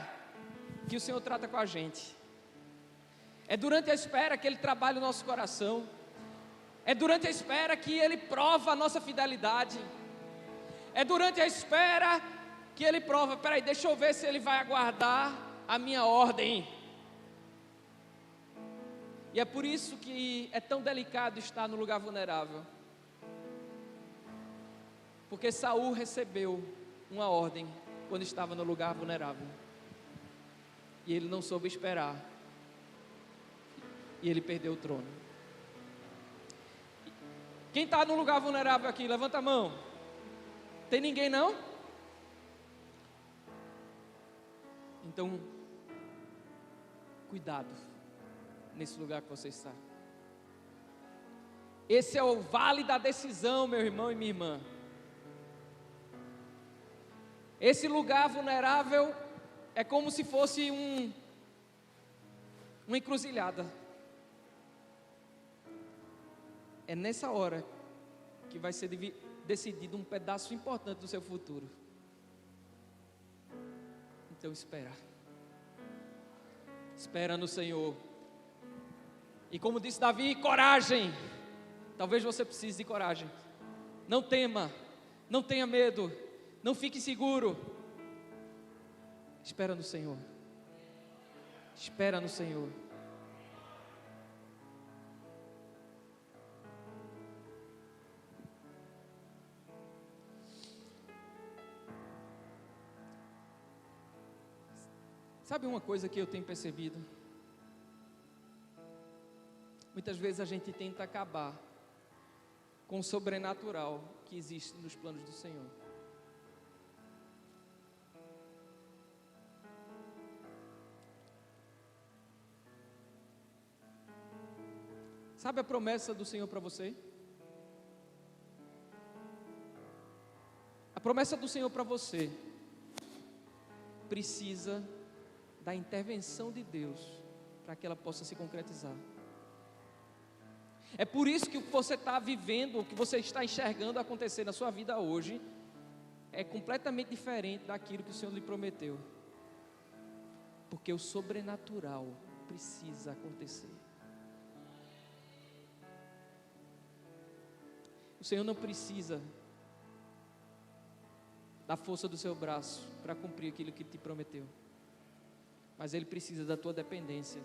que o Senhor trata com a gente. É durante a espera que Ele trabalha o nosso coração. É durante a espera que Ele prova a nossa fidelidade. É durante a espera que Ele prova: peraí, deixa eu ver se Ele vai aguardar a minha ordem. E é por isso que é tão delicado estar no lugar vulnerável. Porque Saul recebeu uma ordem quando estava no lugar vulnerável, e ele não soube esperar, e ele perdeu o trono. Quem está no lugar vulnerável aqui, levanta a mão. Tem ninguém não? Então, cuidado nesse lugar que você está. Esse é o vale da decisão, meu irmão e minha irmã. Esse lugar vulnerável é como se fosse uma encruzilhada. É nessa hora que vai ser decidido um pedaço importante do seu futuro. Então espera no Senhor. E como disse Davi, coragem. Talvez você precise de coragem. Não tema, não tenha medo, não fique inseguro. Espera no Senhor. Espera no Senhor. Sabe uma coisa que eu tenho percebido? Muitas vezes a gente tenta acabar com o sobrenatural que existe nos planos do Senhor. Sabe a promessa do Senhor para você? A promessa do Senhor para você precisa da intervenção de Deus para que ela possa se concretizar. É por isso que o que você está vivendo, o que você está enxergando acontecer na sua vida hoje, é completamente diferente daquilo que o Senhor lhe prometeu. Porque o sobrenatural precisa acontecer. O Senhor não precisa da força do seu braço para cumprir aquilo que Ele te prometeu. Mas Ele precisa da tua dependência.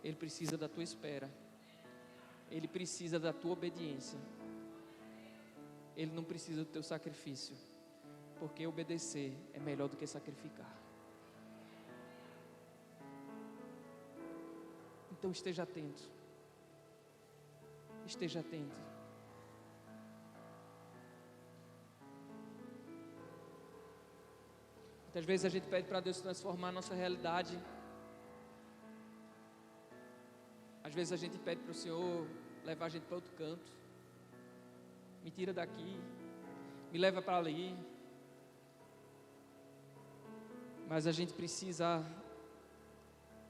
Ele precisa da tua espera. Ele precisa da tua obediência. Ele não precisa do teu sacrifício. Porque obedecer é melhor do que sacrificar. Então esteja atento. Esteja atento. Muitas vezes a gente pede para Deus transformar a nossa realidade. Às vezes a gente pede para o Senhor levar a gente para outro canto. Me tira daqui, me leva para ali. Mas a gente precisa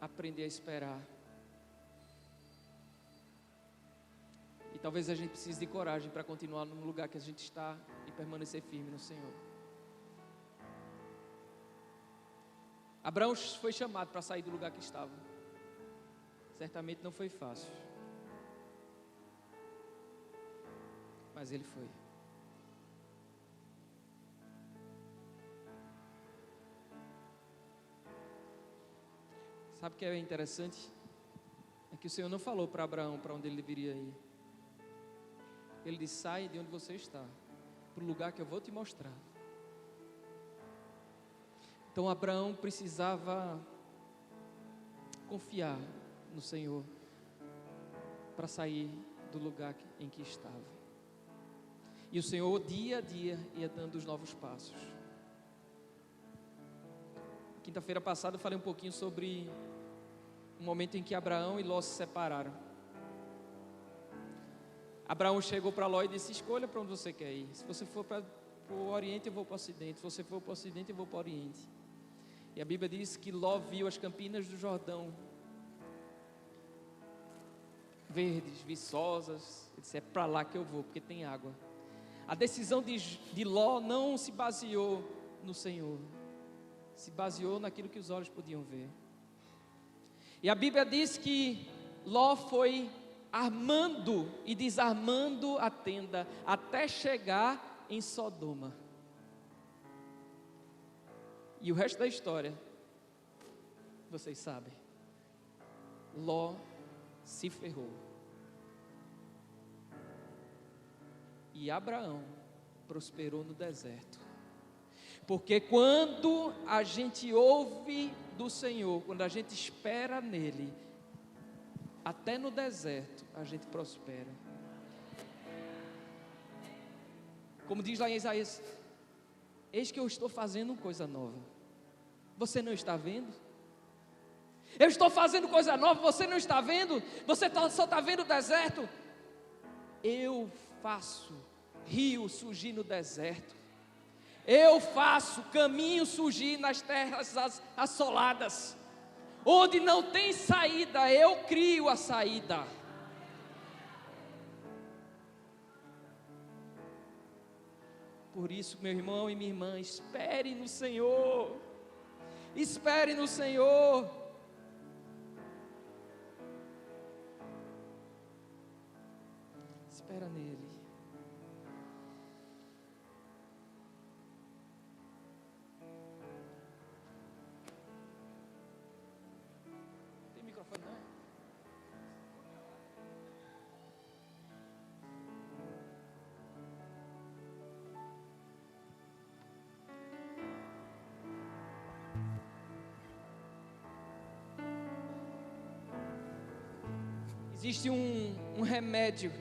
aprender a esperar. E talvez a gente precise de coragem para continuar no lugar que a gente está e permanecer firme no Senhor. Abraão foi chamado para sair do lugar que estava. Certamente não foi fácil. Mas ele foi. Sabe o que é interessante? É que o Senhor não falou para Abraão para onde ele deveria ir. Ele disse: sai de onde você está, para o lugar que eu vou te mostrar. Então Abraão precisava confiar no Senhor para sair do lugar em que estava. E o Senhor dia a dia ia dando os novos passos. Quinta-feira passada eu falei um pouquinho sobre um momento em que Abraão e Ló se separaram. Abraão chegou para Ló e disse: escolha para onde você quer ir. Se você for para o Oriente, eu vou para o Ocidente. Se você for para o Ocidente, eu vou para o Oriente. E a Bíblia diz que Ló viu as campinas do Jordão verdes, viçosas. Ele disse: é para lá que eu vou, porque tem água. A decisão de Ló não se baseou no Senhor, se baseou naquilo que os olhos podiam ver. E a Bíblia diz que Ló foi armando e desarmando a tenda até chegar em Sodoma. E o resto da história, vocês sabem. Ló se ferrou. E Abraão prosperou no deserto. Porque quando a gente ouve do Senhor, quando a gente espera nele, até no deserto a gente prospera. Como diz lá em Isaías: eis que eu estou fazendo coisa nova. Você não está vendo? Eu estou fazendo coisa nova, você não está vendo? Você só está vendo o deserto? Eu faço rio surgir no deserto. Eu faço caminho surgir nas terras assoladas. Onde não tem saída, eu crio a saída. Por isso, meu irmão e minha irmã, espere no Senhor. Espere no Senhor. Espera nele. Tem microfone, não é? Existe um remédio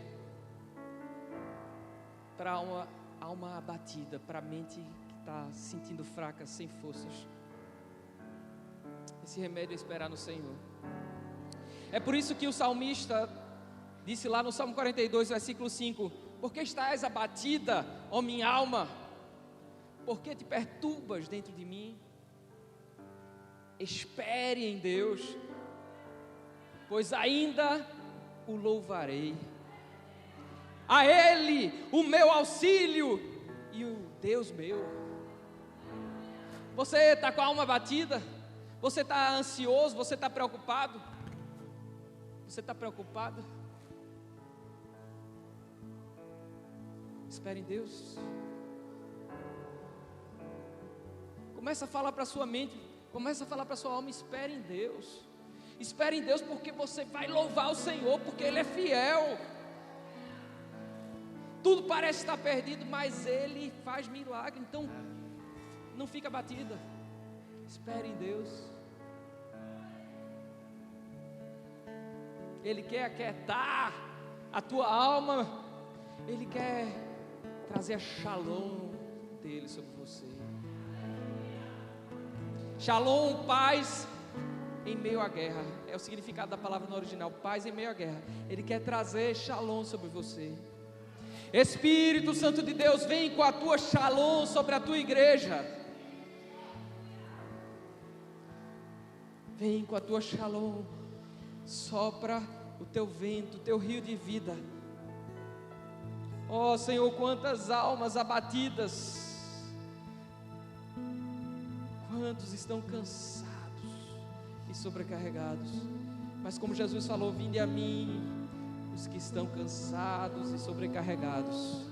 para a alma abatida, para a mente que está se sentindo fraca, sem forças. Esse remédio é esperar no Senhor. É por isso que o salmista Disse lá no Salmo 42, versículo 5: Por que estás abatida, ó minha alma? Por que te perturbas dentro de mim? Espere em Deus, pois ainda o louvarei. A Ele o meu auxílio e o Deus meu. Você está com a alma batida? Você está ansioso? Você está preocupado? Você está preocupado? Espere em Deus. Começa a falar para a sua mente, começa a falar para a sua alma: espere em Deus. Espere em Deus, porque você vai louvar o Senhor, porque Ele é fiel. Tudo parece estar perdido, mas Ele faz milagre. Então, não fica batida. Espere em Deus. Ele quer aquietar a tua alma. Ele quer trazer a shalom dele sobre você. Shalom, paz em meio à guerra. É o significado da palavra no original, paz em meio à guerra. Ele quer trazer shalom sobre você. Espírito Santo de Deus, vem com a tua shalom sobre a tua igreja. Vem com a tua shalom. Sopra o teu vento, o teu rio de vida. Ó Senhor, quantas almas abatidas, quantos estão cansados e sobrecarregados. Mas como Jesus falou: vinde a mim os que estão cansados e sobrecarregados,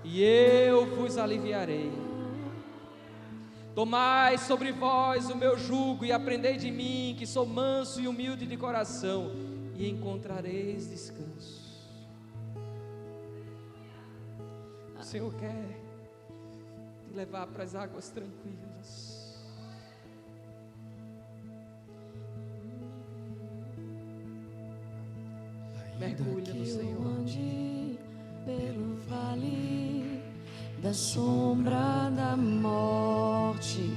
e eu vos aliviarei. Tomai sobre vós o meu jugo e aprendei de mim, que sou manso e humilde de coração, e encontrareis descanso. O Senhor quer te levar para as águas tranquilas. Mergulha no Senhor. Ande pelo vale da sombra da morte,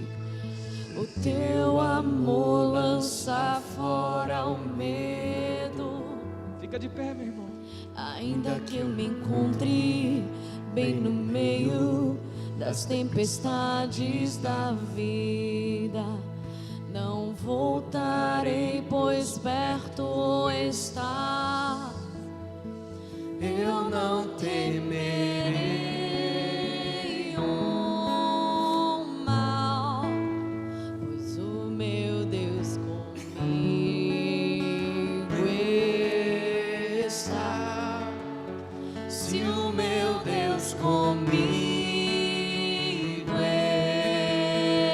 o teu amor lança fora o medo. Fica de pé, meu irmão. Ainda que eu me encontre bem no meio das tempestades da vida, não voltarei, pois perto está. Eu não temerei o mal, pois o meu Deus comigo está. Se o meu Deus comigo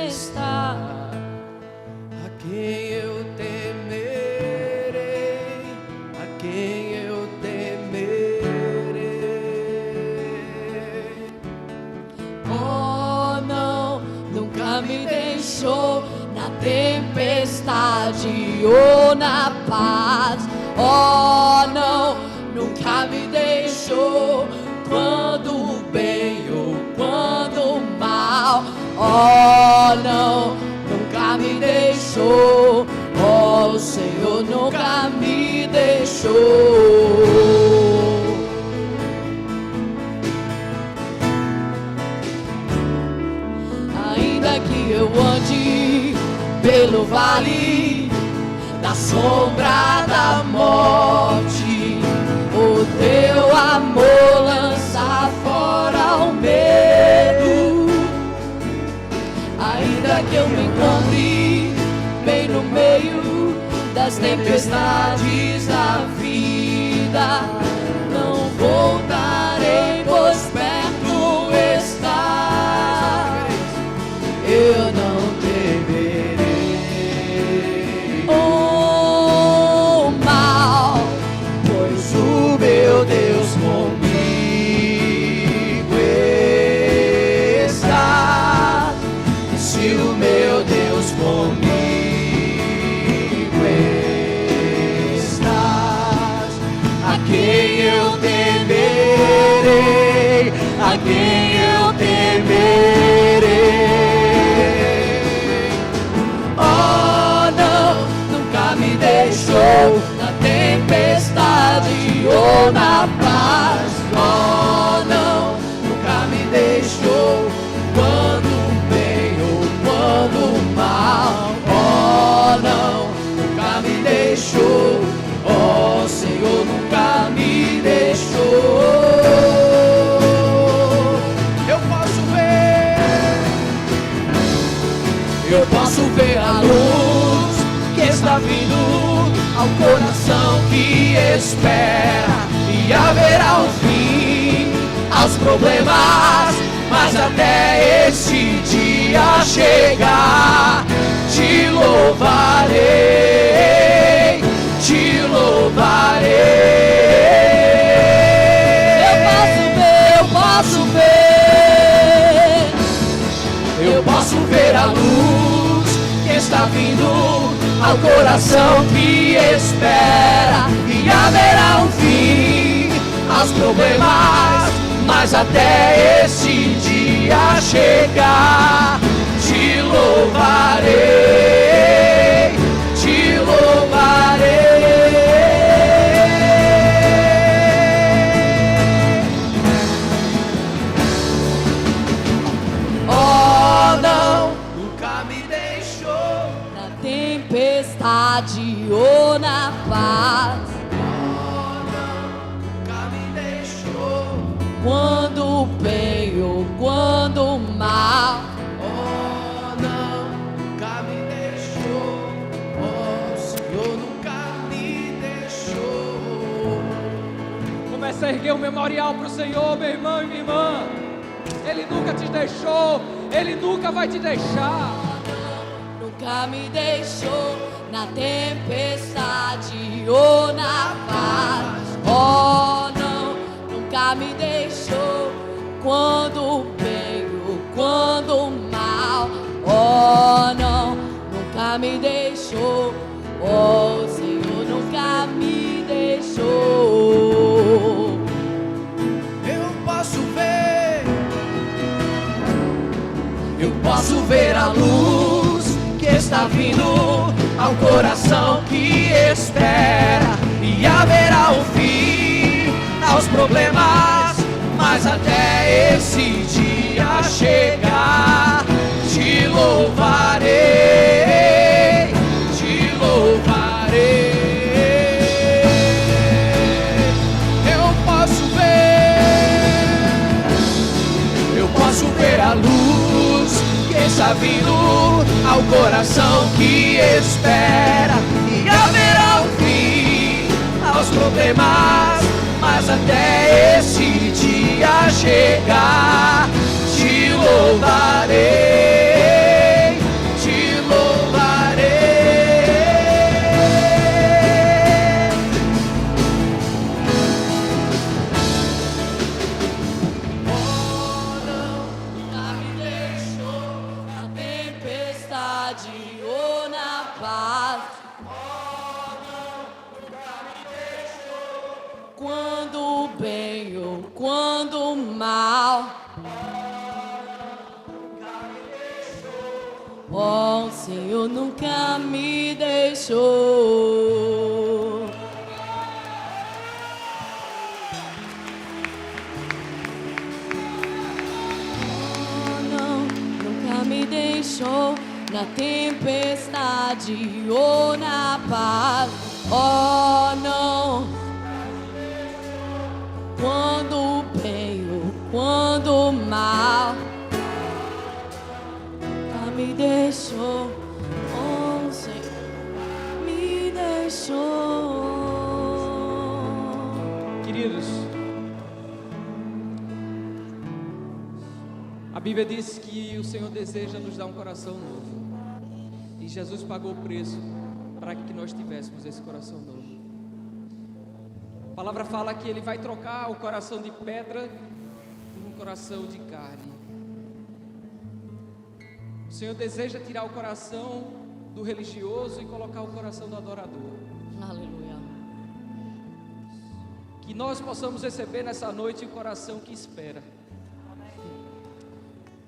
está, A quem eu temerei, a quem eu temerei. oh não, nunca me deixou na tempestade ou na paz. Oh não, nunca me deixou quando o bem ou quando o mal. Oh não, nunca me deixou. Oh, o Senhor nunca me deixou. Ainda que eu ande pelo vale da sombra da morte, o teu amor lança fora o medo. Ainda que eu me encontre bem no meio das tempestades da vida, não voltarei, pois perto está. Eu não temerei o mal, pois o meu Deus comigo está. E se o meu Deus comigo está, a quem eu temerei, a quem eu temerei. Oh não, nunca me deixou na tempestade ou estacionou na paz. Oh, não, nunca me deixou quando bem ou quando mal. Oh, não, nunca me deixou. Oh, Senhor, nunca me deixou. Eu posso ver a luz que está vindo ao coração que espera, e haverá um fim aos problemas, mas até esse dia chegar, te louvarei, te louvarei. Eu posso ver a luz que está vindo ao coração que espera, e haverá um fim aos problemas, mas até esse dia chegar, te louvarei, te louvarei. Oh, não, nunca me deixou na tempestade ou na paz. Oh, não, nunca me deixou quando bem ou quando mal. Oh, não, nunca me deixou. Oh, Senhor, nunca me deixou. Começa a erguer um memorial para o Senhor, meu irmão e minha irmã. Ele nunca te deixou, Ele nunca vai te deixar. Nunca me deixou na tempestade ou na paz. Oh, não, nunca me deixou quando bem ou quando mal. Oh, não, nunca me deixou. Oh, Senhor, nunca me deixou. Eu posso ver a luz que está vindo ao coração que espera, e haverá um fim aos problemas, mas até esse dia chegar, te louvarei, te louvarei. Eu posso ver a luz que está vindo ao coração que espera, e haverá um fim aos problemas, mas até esse dia chegar, te louvarei, te louvarei. Oh, não, nunca me deixou na tempestade ou na paz. Oh, não, nunca me deixou quando bem ou quando mal. Oh, o Senhor nunca me deixou. Oh, não, nunca me deixou na tempestade ou na paz. Oh, não, quando bem ou quando mal. Me deixou, oh Senhor, me deixou. Queridos, a Bíblia diz que o Senhor deseja nos dar um coração novo, e Jesus pagou o preço para que nós tivéssemos esse coração novo. A palavra fala que Ele vai trocar o coração de pedra por um coração de carne. O Senhor deseja tirar o coração do religioso e colocar o coração do adorador. Aleluia. Que nós possamos receber nessa noite o coração que espera.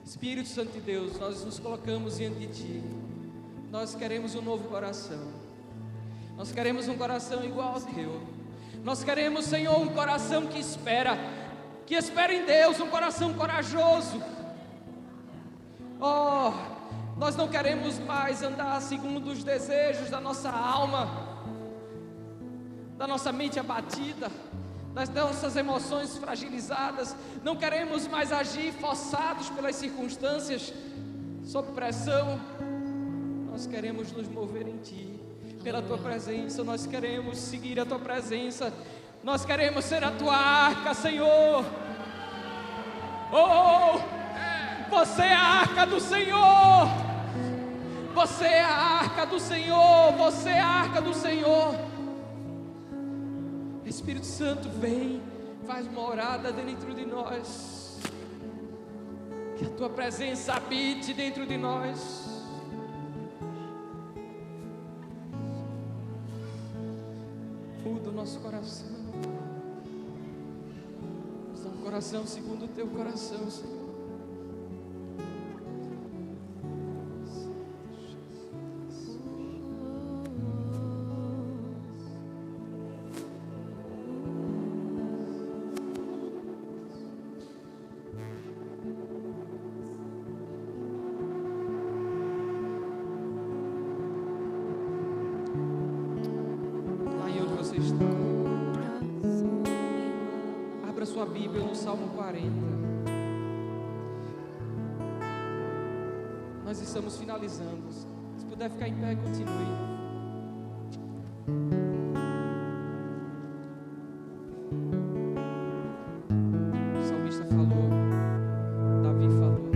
Espírito Santo de Deus, nós nos colocamos diante de Ti. Nós queremos um novo coração. Nós queremos um coração igual ao Teu. Nós queremos, Senhor, um coração que espera em Deus, um coração corajoso. Oh, nós não queremos mais andar segundo os desejos da nossa alma, da nossa mente abatida, das nossas emoções fragilizadas. Não queremos mais agir forçados pelas circunstâncias, sob pressão. Nós queremos nos mover em Ti, pela Tua presença. Nós queremos seguir a Tua presença. Nós queremos ser a Tua arca, Senhor. Oh, Você é a arca do Senhor. Você é a arca do Senhor. Você é a arca do Senhor. Espírito Santo, vem, faz morada dentro de nós. Que a Tua presença habite dentro de nós. Muda o nosso coração. Nos dá um coração segundo o Teu coração, Senhor. Abra sua Bíblia no Salmo 40. Nós estamos finalizando. Se puder ficar em pé, continue. O salmista falou, Davi falou: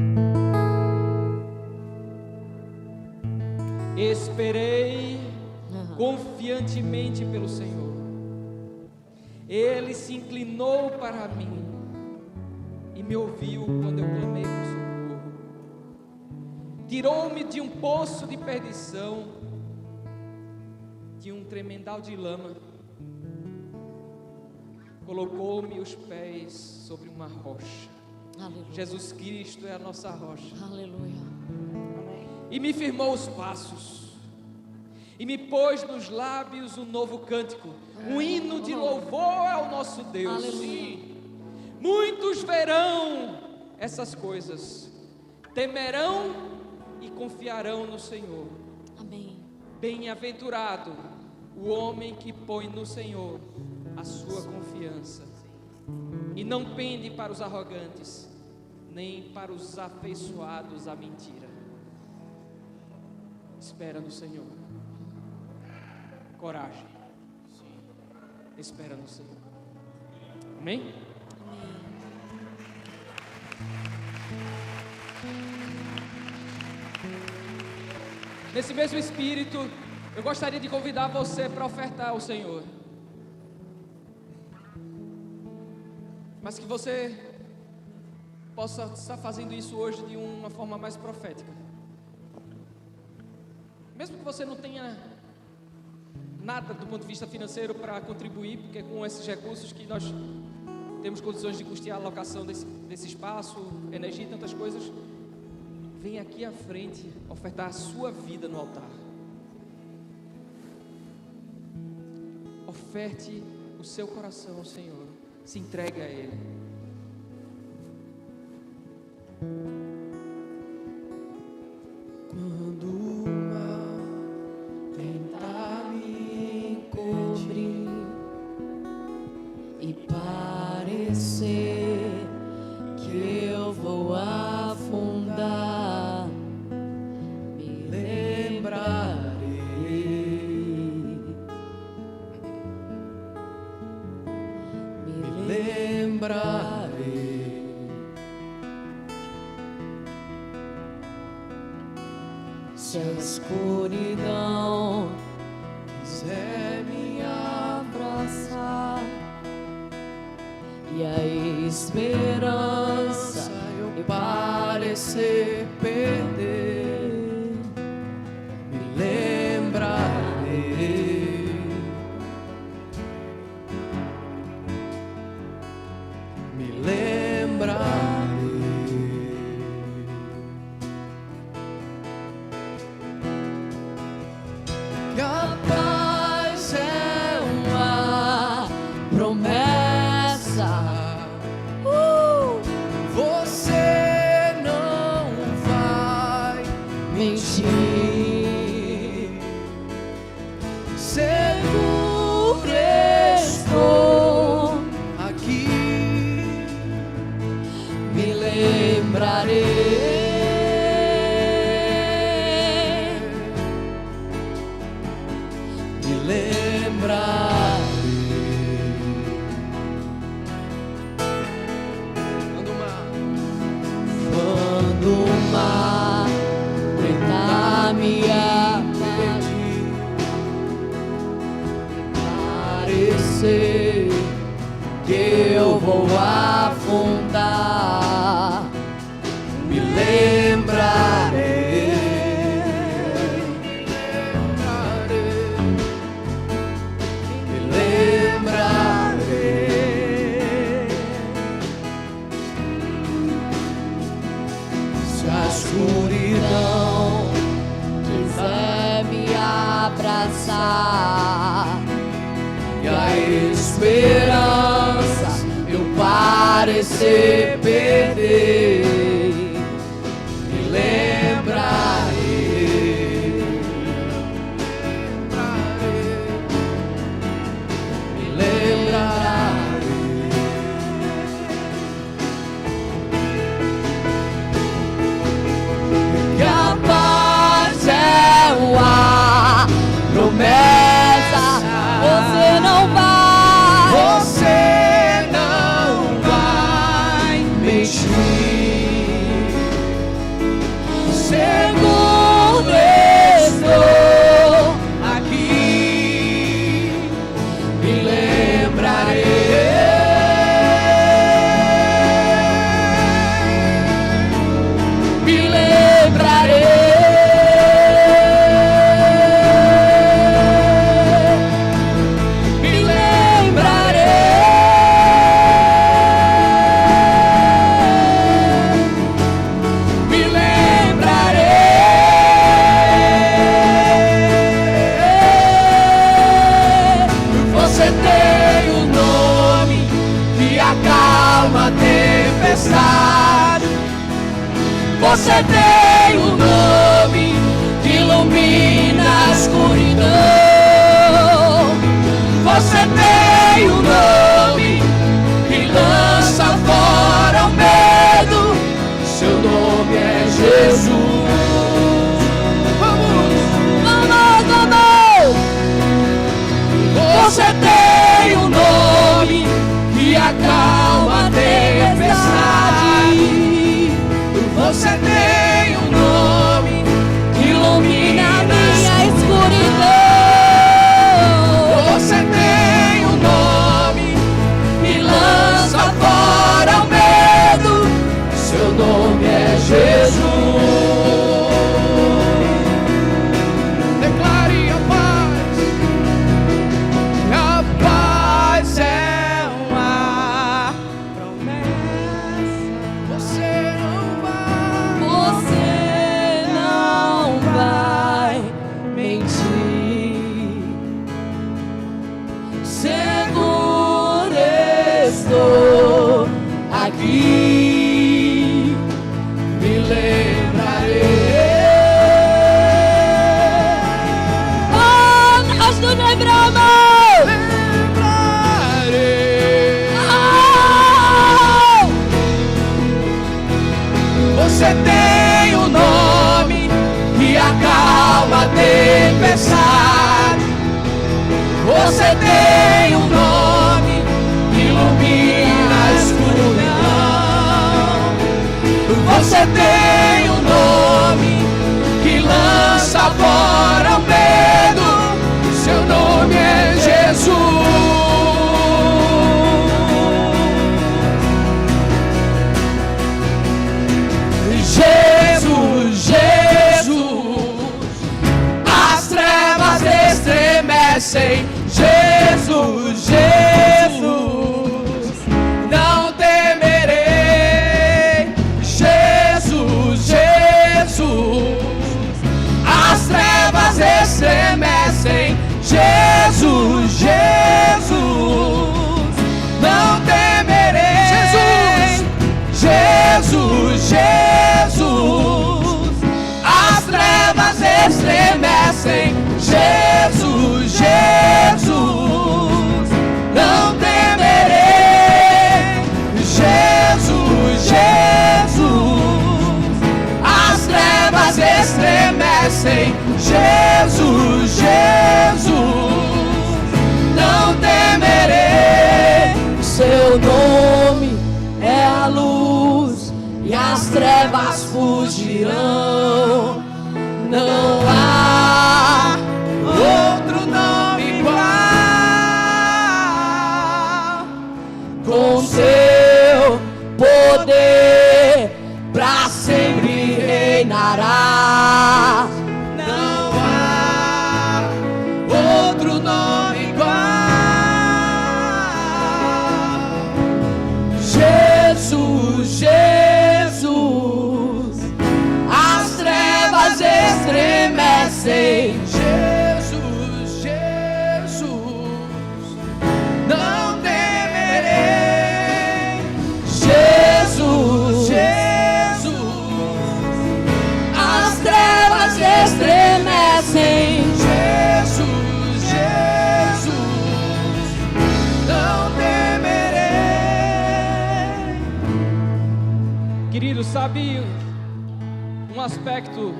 esperei confiantemente pelo Senhor. Ele se inclinou para mim e me ouviu quando eu clamei por socorro. Tirou-me de um poço de perdição, de um tremendal de lama. Colocou-me os pés sobre uma rocha. Aleluia. Jesus Cristo é a nossa rocha. Aleluia. E me firmou os passos. E me pôs nos lábios um novo cântico, um hino de louvor ao nosso Deus. Aleluia. Muitos verão essas coisas, temerão e confiarão no Senhor. Amém. Bem-aventurado o homem que põe no Senhor a sua confiança e não pende para os arrogantes, nem para os afeiçoados à mentira. Espera no Senhor. Coragem. Espera no Senhor. Amém? Nesse mesmo espírito, eu gostaria de convidar você para ofertar ao Senhor. Mas que você possa estar fazendo isso hoje de uma forma mais profética. Mesmo que você não tenha nada do ponto de vista financeiro para contribuir, porque com esses recursos que nós temos condições de custear a locação desse espaço, energia e tantas coisas, vem aqui à frente ofertar a sua vida no altar. Oferte o seu coração ao Senhor, se entregue a Ele. Quando o mal tentar me encobrir e parecer que eu vou afundar, me lembrarei, me lembrarei. Se a escuridão quiser me abraçar e a esperança eu parecer perder, me lembrarei, me lembrarei. Que a paz é um ar Quando o mar tentar me atingir, parecer que eu vou afundar, me lembrarei, me lembrarei. Se a escuridão quiser me abraçar e a esperança eu parecer perder, me lembrarei, me lembrarei. Que a paz é uma promessa, você não vai mentir. Segundo estou aqui, me lembrarei, me lembrarei. Você tem um nome que ilumina a escuridão. Você tem um nome que lança fora o medo. Seu nome é Jesus. Vamos! Você tem um nome que acalma a tempestade. Você tem um nome que ilumina a minha escuridão. Você tem um nome que lança fora o medo. Seu nome é Jesus. Declare a paz. A paz é uma promessa. Você não vai mentir. Seguro estou aqui, me lembrarei. Oh, nós nos lembramos. Lembrarei. Oh! Você tem um nome que acalma a tempestade. Você tem um nome que ilumina a escuridão. Você tem um nome que lança fora o medo. Seu nome é Jesus. As trevas estremecem. Jesus, não temerei. Jesus, as trevas estremecem. Jesus, não temerei. Jesus, as trevas estremecem. Jesus, não temerei. Jesus, estremecem. Jesus, Jesus, não temerei. Seu nome é a luz e as trevas fugirão. Não há outro nome igual. Com seu poder pra sempre reinará. Não há outro nome igual. Jesus, Jesus, as trevas estremecem. Jesus, Jesus, não temerei. Jesus, Jesus, as trevas estremecem. Jesus, Jesus, não temerei. Querido, sabe um aspecto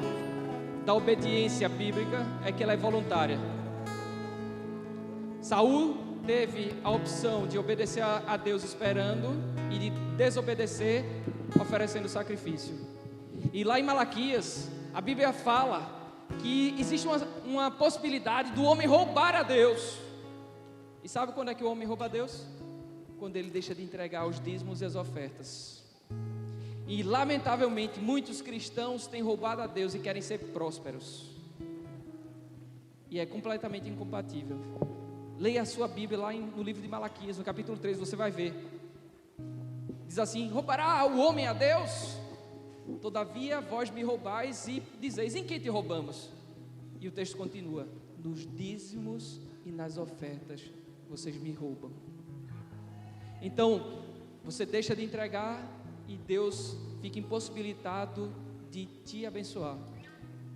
da obediência bíblica é que ela é voluntária. Saul teve a opção de obedecer a Deus esperando e de desobedecer oferecendo sacrifício. E lá em Malaquias, a Bíblia fala que existe uma possibilidade do homem roubar a Deus. E sabe quando é que o homem rouba a Deus? Quando ele deixa de entregar os dízimos e as ofertas. E lamentavelmente muitos cristãos têm roubado a Deus e querem ser prósperos. E é completamente incompatível. Leia a sua Bíblia lá no livro de Malaquias, no capítulo 3, você vai ver. Diz assim: roubará o homem a Deus? Todavia vós me roubais e dizeis: em que te roubamos? E o texto continua: nos dízimos e nas ofertas vocês me roubam. Então, você deixa de entregar e Deus fica impossibilitado de te abençoar.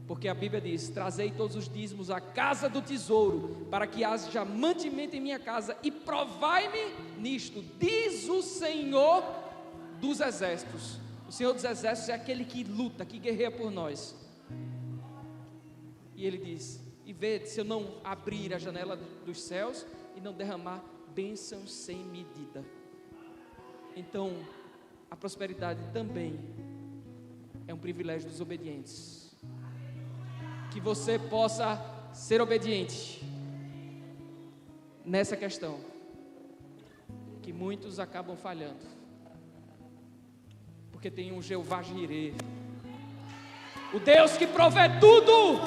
Porque a Bíblia diz: trazei todos os dízimos à casa do tesouro, para que haja mantimento em minha casa, e provai-me nisto, diz o Senhor dos exércitos. O Senhor dos exércitos é aquele que luta, que guerreia por nós. E Ele diz: e vede se eu não abrir a janela dos céus e não derramar bênçãos sem medida. Então, a prosperidade também é um privilégio dos obedientes. Que você possa ser obediente nessa questão, que muitos acabam falhando, porque tem um Jeová Jireh, o Deus que provê tudo.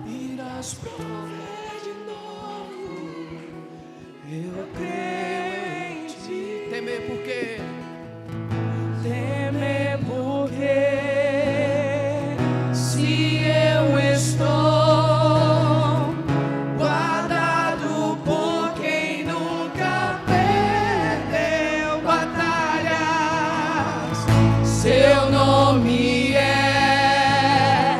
Irás prover de novo. Eu creio em ti. Temer por quê? Temer porque se eu estou guardado por quem nunca perdeu batalhas, seu nome é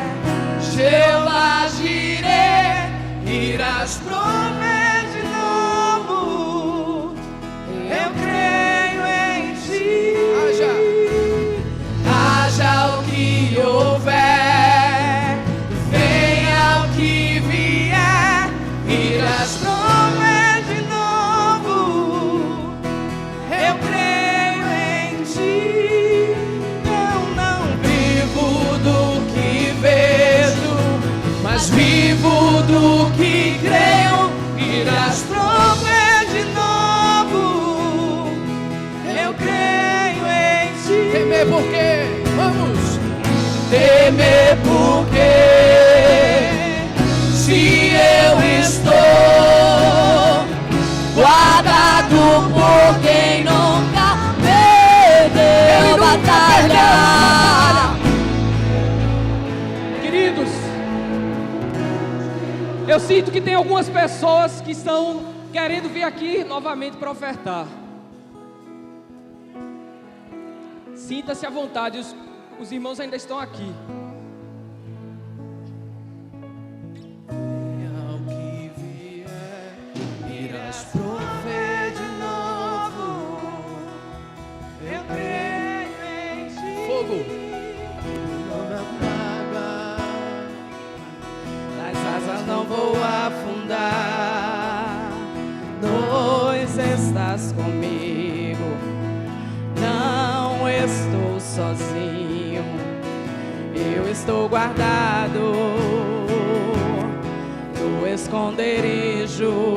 Jeová Jireh. Irás prover de novo. Eu creio em ti. Haja o que houver, venha o que vier, irás prover de novo. Eu creio em ti. Eu não vivo do que vejo, mas vivo do que creio. Irás prover de novo. Eu creio em ti. Temer por quê? Vamos! Temer porque se eu estou guardado por quem nunca perdeu batalha. Queridos, eu sinto que tem algumas pessoas que estão querendo vir aqui novamente para ofertar. Sinta-se à vontade, os irmãos ainda estão aqui. Ao que vier, irás prover de novo. Eu creio em ti. Fogo. Toda praga sozinho, eu estou guardado no esconderijo.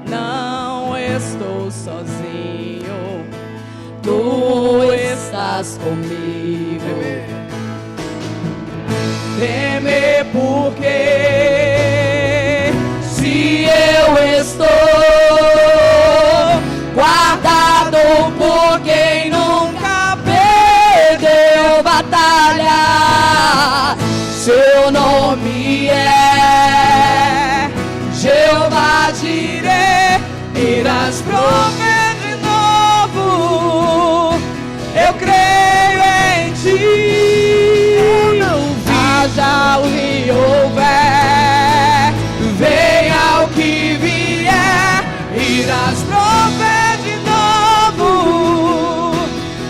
Não estou sozinho, tu estás comigo. Temer porque se eu estou guardado por quem nunca perdeu batalha, seu nome é Jeová Jireh, irás prover de novo, eu creio em ti. Haja o que houver, venha o que vier, irás prover de novo,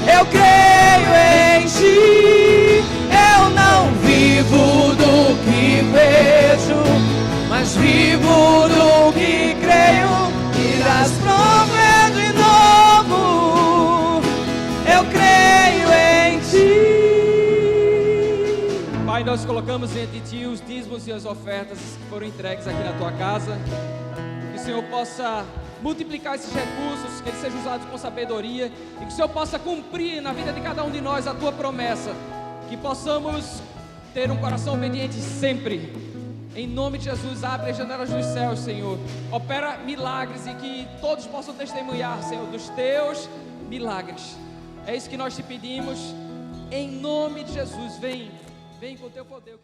eu creio em ti. Eu não vivo do que vejo, mas vivo do que creio, irás prover de novo, eu creio em ti. Pai, nós colocamos diante de Ti os dízimos e as ofertas que foram entregues aqui na Tua casa. Que o Senhor possa multiplicar esses recursos, que eles sejam usados com sabedoria e que o Senhor possa cumprir na vida de cada um de nós a Tua promessa. Que possamos ter um coração obediente sempre. Em nome de Jesus, abre as janelas dos céus, Senhor. Opera milagres e que todos possam testemunhar, Senhor, dos Teus milagres. É isso que nós te pedimos. Em nome de Jesus, vem com o Teu poder.